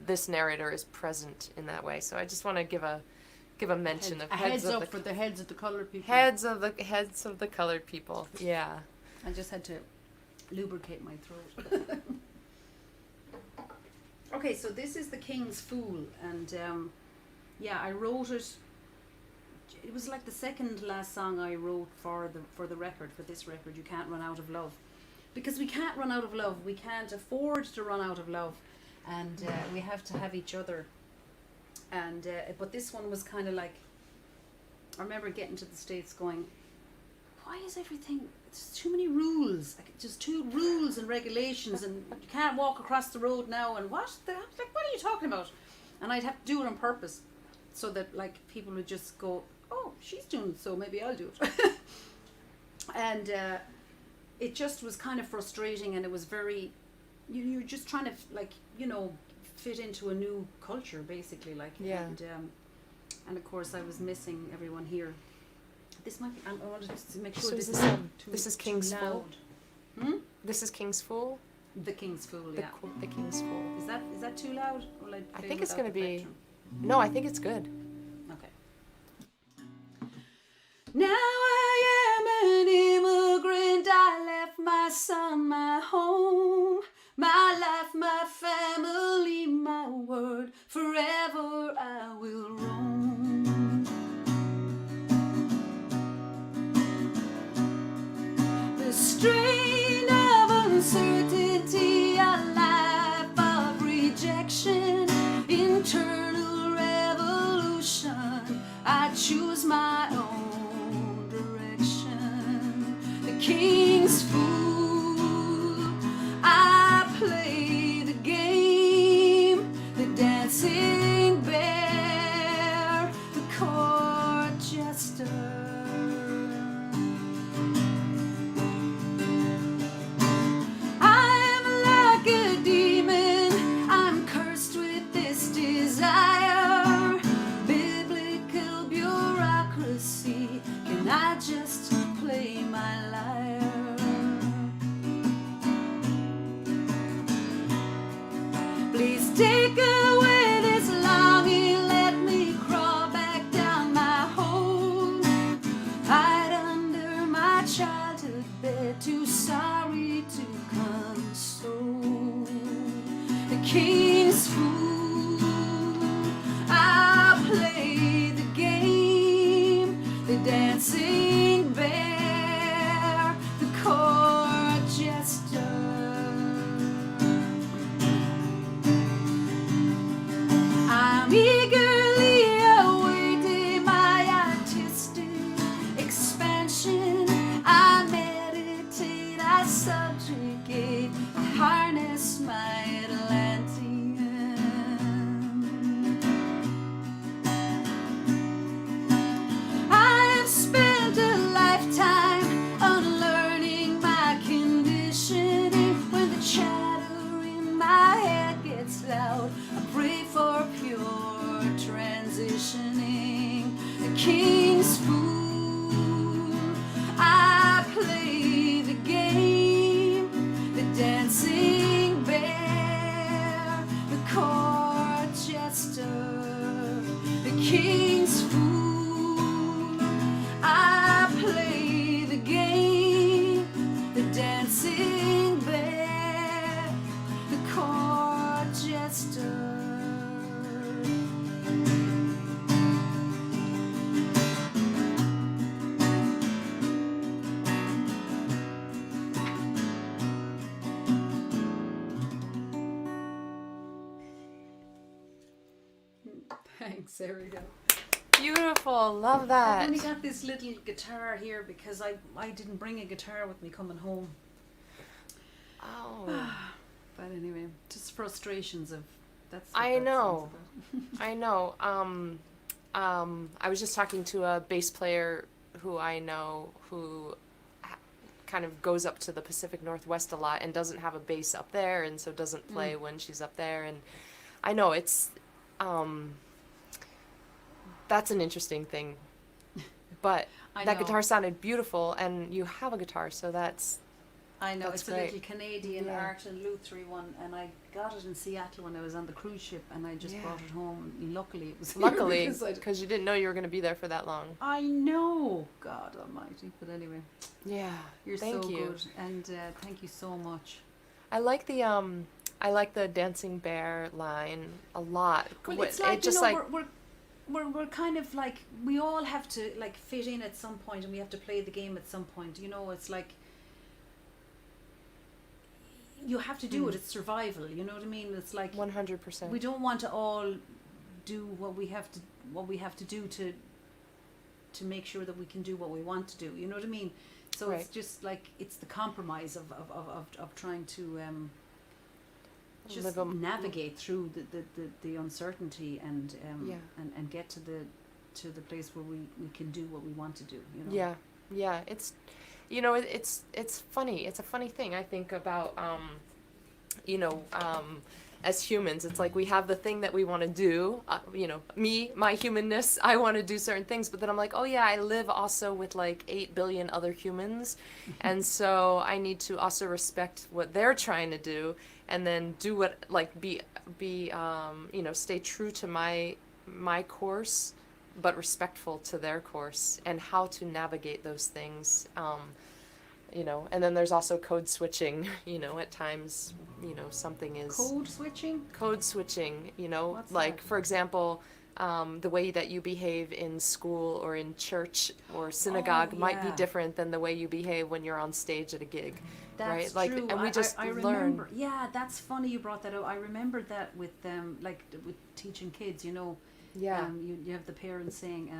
this narrator is present in that way. So I just want to give a mention of heads up for the heads of the colored people. Heads of the colored people. Yeah. I just had to lubricate my throat. Okay, so this is The King's Fool, and I wrote it. It was like the second last song I wrote for the record, for this record, You Can't Run Out of Love. Because we can't run out of love. We can't afford to run out of love, and we have to have each other. And but this one was kind of like, I remember getting to the States going, why is everything, there's too many rules, like just too rules and regulations, and you can't walk across the road now, and what are you talking about? And I'd have to do it on purpose so that like people would just go, oh, she's doing it, so maybe I'll do it. And it just was kind of frustrating, and it was very, you're just trying to fit into a new culture basically, like. Yeah. And of course I was missing everyone here. This might be, I wanted to make sure So this is is this, not this is too King's loud. Fool? This is King's Fool? The King's Fool, The, yeah. the King's Fool. Is that too loud? Or like I play think it's without going to the be... spectrum? No, I think it's good. Okay. Now I am an immigrant. I left my son, my home, my life, my family, my word. Forever I will roam. The strain of uncertainty, a life of rejection, internal revolution. I choose my own direction. The King's Fool, I play the game, the dancing bear, the court jester. I'm like a demon, I'm cursed with this desire. Biblical bureaucracy, can I just play my lyre? Please take away this longing, let me crawl back down king's fool. I play the game, the dancing bear, the court jester. I'm eagerly awaiting my artistic expansion. I meditate, I subjugate, I harness my Atlantean. I have spent a lifetime unlearning my conditioning. When the chatter in my head gets loud, I pray for pure transitioning. The king's fool, I play the game, the dancing bear, the court jester. The king's fool, I play the game, the dancing bear, the court jester. Thanks, Arielle. Beautiful. Love I've that. only got this little guitar here because I didn't bring a guitar with me coming home. Oh, But anyway, just frustrations of that's. what I that know. sounds about. I know. I was just talking to a bass player who I know who kind of goes up to the Pacific Northwest a lot and doesn't have a bass up there, and so doesn't play when she's up there. And I know it's that's an interesting thing, but I that know. guitar sounded beautiful, and you have a guitar, so that's I know, That's it's great. a little Canadian Yeah. art and Lutherie one, and I got it in Seattle when I was on the cruise ship, and I just Yeah. brought it home. And luckily, it was here luckily because because you didn't know you were going to be there for that long. I know, God Almighty. But anyway, Yeah, you're thank so you. good, and thank you so much. I like the dancing bear line a lot. Well, What- it's like, it just you know, like we're kind of like, we all have to like fit in at some point, and we have to play the game at some point. You know, it's like you have to do it. It's survival. You know what I mean? It's like 100%. we don't want to all do what we have to do to make sure that we can do what we want to do. You know what I mean? So Right. it's just like it's the compromise of trying to just Live a- navigate through the uncertainty and Yeah. and get to the place where we can do what we want to do. You know? Yeah, yeah. It's, you know, it's funny. It's a funny thing. I think about, you know, as humans, it's like we have the thing that we want to do. You know, my humanness, I want to do certain things, but then I'm like, oh yeah, I live also with like 8 billion other humans, and so I need to also respect what they're trying to do, and then do what, like, be you know, stay true to my course, but respectful to their course, and how to navigate those things. You know, and then there's also code switching. You know, at times, you know, something is Code switching. code switching. You know, What's like that? for example, the way that you behave in school or in church or synagogue might be yeah. different than the way you behave when you're on stage at a gig. That's right? Like, true. and we just I learn. remember. Yeah, that's funny you brought that up. I remember that with like with teaching kids. You know, Yeah. you have the parents saying,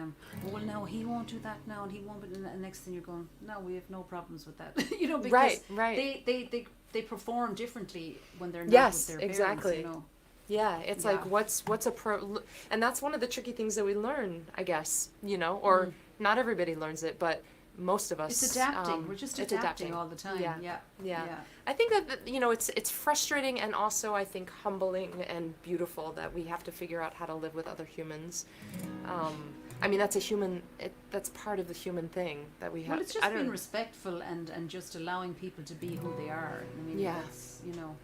well, no, he won't do that now, and he won't. But the next thing you're going, no, we have no problems with that. You know, because Right. they perform differently when they're not Yes, with their exactly. parents. You know. Yeah, it's like Yeah. what's a pro, and that's one of the tricky things that we learn, I guess, you know, or not everybody learns it, but most of us. It's adapting. We're just it's adapting all the time. Yeah. Yeah. Yeah. I think that, you know, it's frustrating and also I think humbling and beautiful that we have to figure out how to live with other humans. I mean, that's part of the human thing that we have. Well, it's just I don't being respectful and just allowing people to be who they are. I mean, Yeah. that's, you know,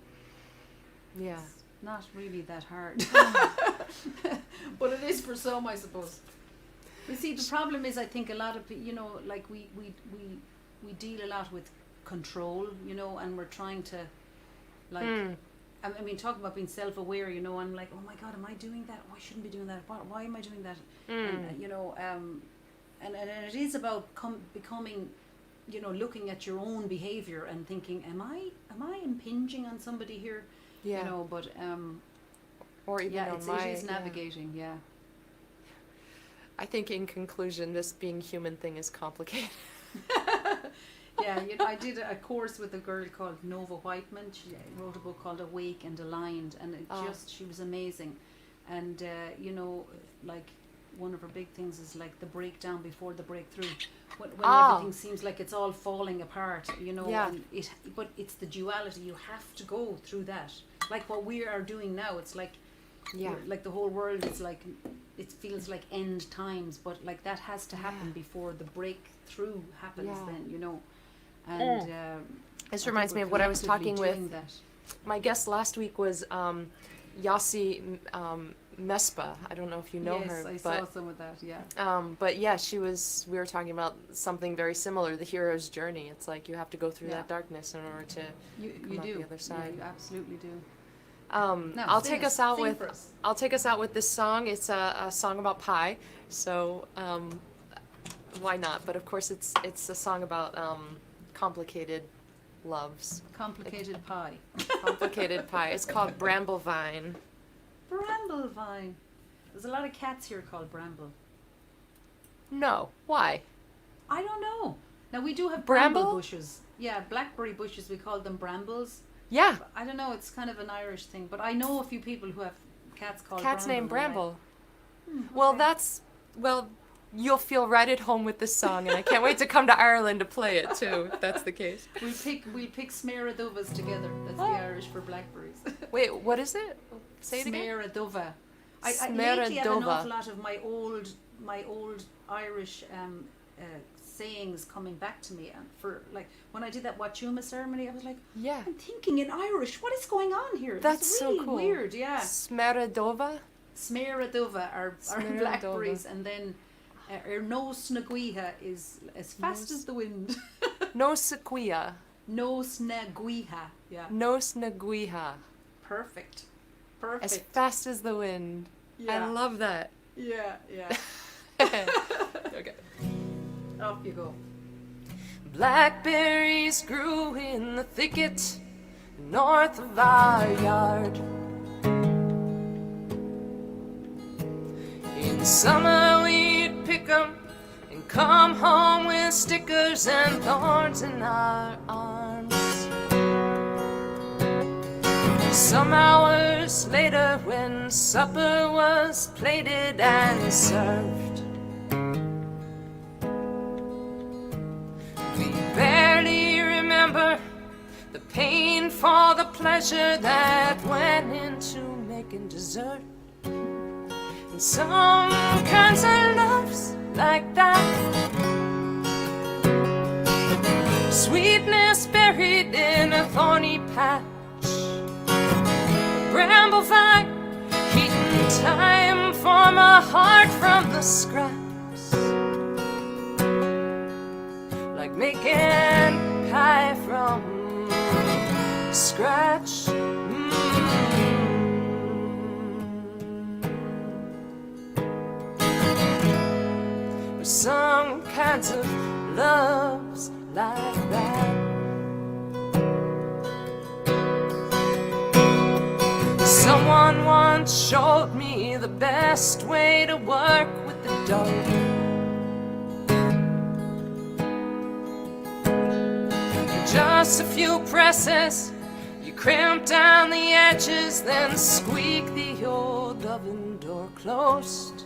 yeah. it's not really that hard. But it is for some, I suppose. You see, the problem is, I think a lot of people, you know, like we deal a lot with control, you know, and we're trying to, like, I mean, talking about being self-aware, you know, I'm like, oh my God, am I doing that? Oh, I shouldn't be doing that. Why am I doing that? And, you know, and it is about becoming, you know, looking at your own behavior and thinking, am I impinging on somebody here? Yeah. You know, but or even yeah, on it is navigating. Yeah. I think in conclusion, this being human thing is complicated. Yeah, you know, I did a course with a girl called Nova Whiteman. She wrote a book called Awake and Aligned, and she was amazing. And you know, like one of her big things is like the breakdown before the breakthrough. When everything seems like it's all falling apart, you know. Yeah. And but it's the duality. You have to go through that. Like what we are doing now. It's like, like the whole world is like, it feels like end times, but like that has to happen before the breakthrough happens. Then, you know. And this reminds me of what I was talking with. My guest last week was Yasi Mespa. I don't know if you know her. Yes, I saw some of that, yeah. But yeah, we were talking about something very similar, the hero's journey. It's like you have to go through that darkness in order to come out the other side. You absolutely do. I'll take us out with this song. It's a song about pie, so why not? But of course, it's a song about complicated loves. Complicated pie. Complicated pie. It's called Bramblevine. Bramblevine. There's a lot of cats here called Bramble. No. Why? I don't know. Now we do have Bramble bushes. Yeah, blackberry bushes. We call them brambles. Yeah. But I don't know. It's kind of an Irish thing. But I know a few people who have cats called Cats Bramble. named Bramble. Okay. Well, you'll feel right at home with this song, and I can't wait to come to Ireland to play it too, if that's the case. We pick Smeradovas together. That's the Irish for blackberries. Wait, what is it? Say it again. Smeradova. I lately had an awful lot of my old Irish sayings coming back to me, and for like when I did that Wachuma ceremony, I was like, I'm thinking in Irish. What is going on here? That's really so cool. Weird, yeah. Smeradova are blackberries, and then no snaguiha is as fast as the wind. No sequia. No snaguiha. Yeah. No snaguiha. Perfect. As fast as the wind. Yeah. I love that. Yeah. Okay. Off you go. Blackberries grew in the thicket north of our yard. In summer we'd pick 'em and come home with stickers and thorns in our arms. Some hours later, when supper was plated and served, we barely remember the pain for the pleasure that went into making dessert. And some kinds of loves like that, sweetness buried in a thorny patch, bramble vine, heating time for my heart from the scraps, like making pie from scratch. Some kinds of loves like that. Someone once showed me the best way to work with the dough. Just a few presses, you crimp down the edges, then squeak the old oven door closed.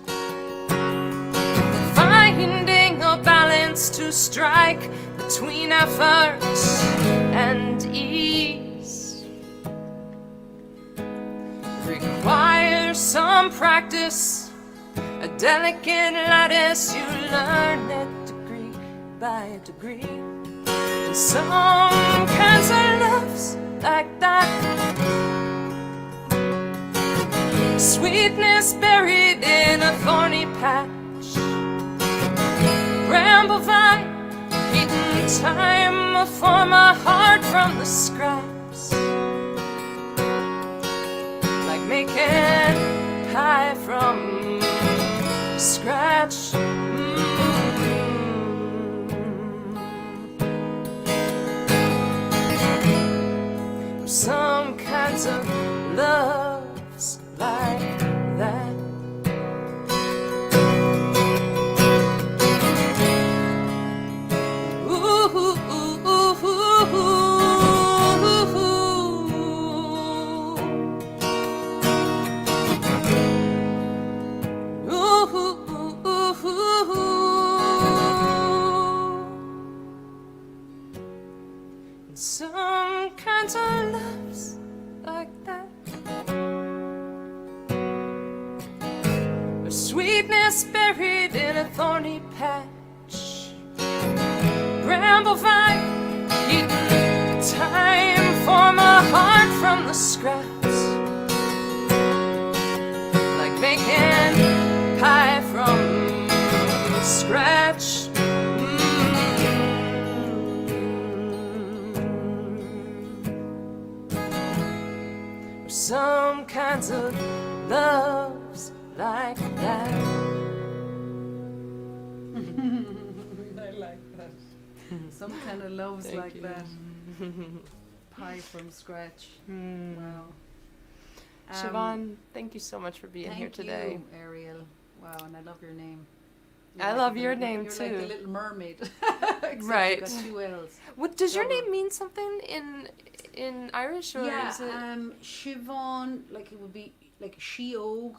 Finding a balance to strike between effort and ease requires some practice, a delicate lattice. You learn it degree by degree. And some kinds of loves like that, sweetness buried in a thorny patch, bramble vine, heating time for my heart from the scraps, making pie from scratch. Some kinds of loves like that. Some kinds of loves like that. A sweetness buried in a thorny patch. Bramble vine eating time for my heart from the scraps. Like making pie from scratch. Some kinds of loves like that. I like that. Some kind of loves Thank like you. that. Pie from scratch. Wow. Siobhán, thank you so much for being here today. Thank you, Arielle. Wow, and I love your name. I love your name you're too. You're like the Little Mermaid. Except Right. You got 2 L's. What does your Double. name mean something in Irish, or Yeah, is it? Siobhán, like it would be like Sheog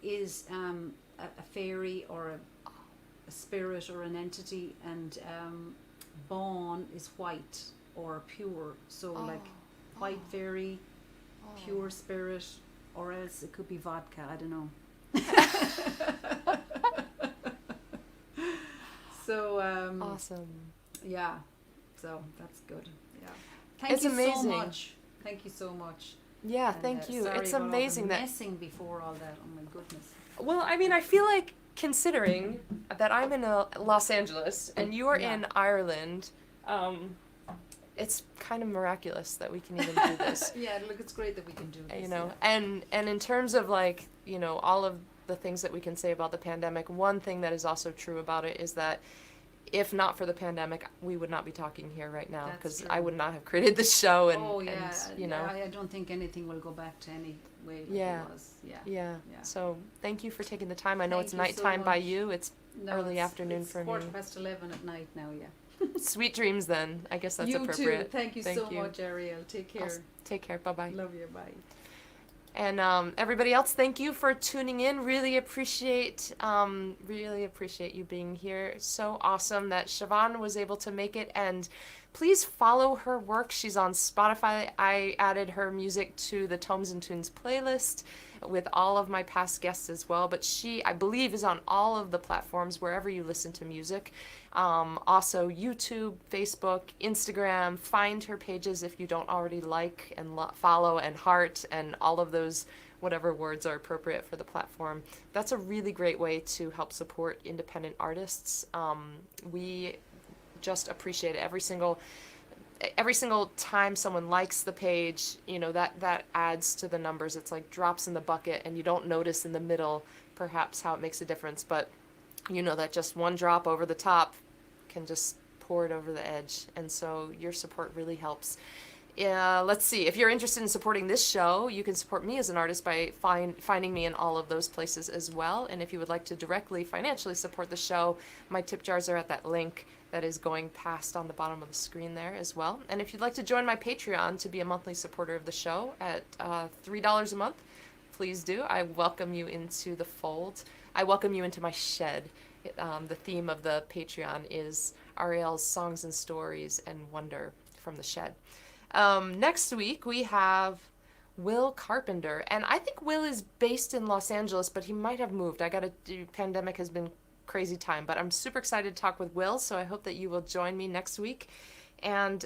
is a fairy or a spirit or an entity, and Bán is white or pure. So like white fairy, pure spirit, or else it could be vodka. I don't know. So Awesome. yeah, so that's good. Yeah, thank It's you amazing. so much. Thank you so much. Yeah, And, thank you. sorry It's about all the amazing that. messing before all that. Oh my goodness. Well, I mean, I feel like considering that I'm in Los Angeles and you are Yeah. in Ireland, it's kind of miraculous that we can even do this. Yeah, look, it's great that we can do this. You know, yeah. and in terms of like, you know, all of the things that we can say about the pandemic, one thing that is also true about it is that if not for the pandemic, we would not be talking here right now, That's because true. I would not have created this show. And, Oh yeah, and, you know, I don't think anything will go back to any way like Yeah. it was. Yeah. yeah. Yeah. So thank you for taking the time. I know Thank it's you so nighttime by much. you. It's No, early it's- afternoon it's for me. 11:15 at night now. Yeah. Sweet dreams then. I guess that's you appropriate. too. Thank you Thank so you. much, Arielle. Take I'll care. Take care. Bye-bye. Love you. Bye. And everybody else, thank you for tuning in. Really appreciate you being here. So awesome that Siobhán was able to make it. And please follow her work. She's on Spotify. I added her music to the Tomes and Tunes playlist with all of my past guests as well. But she, I believe, is on all of the platforms wherever you listen to music. Also YouTube, Facebook, Instagram. Find her pages if you don't already like and follow and heart and all of those, whatever words are appropriate for the platform. That's a really great way to help support independent artists. We just appreciate it. Every single time someone likes the page, you know, that adds to the numbers. It's like drops in the bucket, and you don't notice in the middle perhaps how it makes a difference, but you know that just one drop over the top can just pour it over the edge. And so your support really helps. Let's see, if you're interested in supporting this show, you can support me as an artist by finding me in all of those places as well. And if you would like to directly financially support the show, my tip jars are at that link that is going past on the bottom of the screen there as well. And if you'd like to join my Patreon to be a monthly supporter of the show at $3 a month, please do. I welcome you into the fold. I welcome you into my shed. The theme of the Patreon is Arielle's Songs and Stories and Wonder from the Shed. Next week we have Will Carpenter, and I think Will is based in Los Angeles, but he might have moved. Pandemic has been crazy time, but I'm super excited to talk with Will, so I hope that you will join me next week. And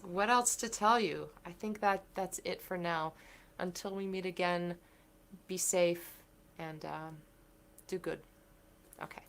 what else to tell you? I think that's it for now. Until we meet again, be safe and do good. Okay.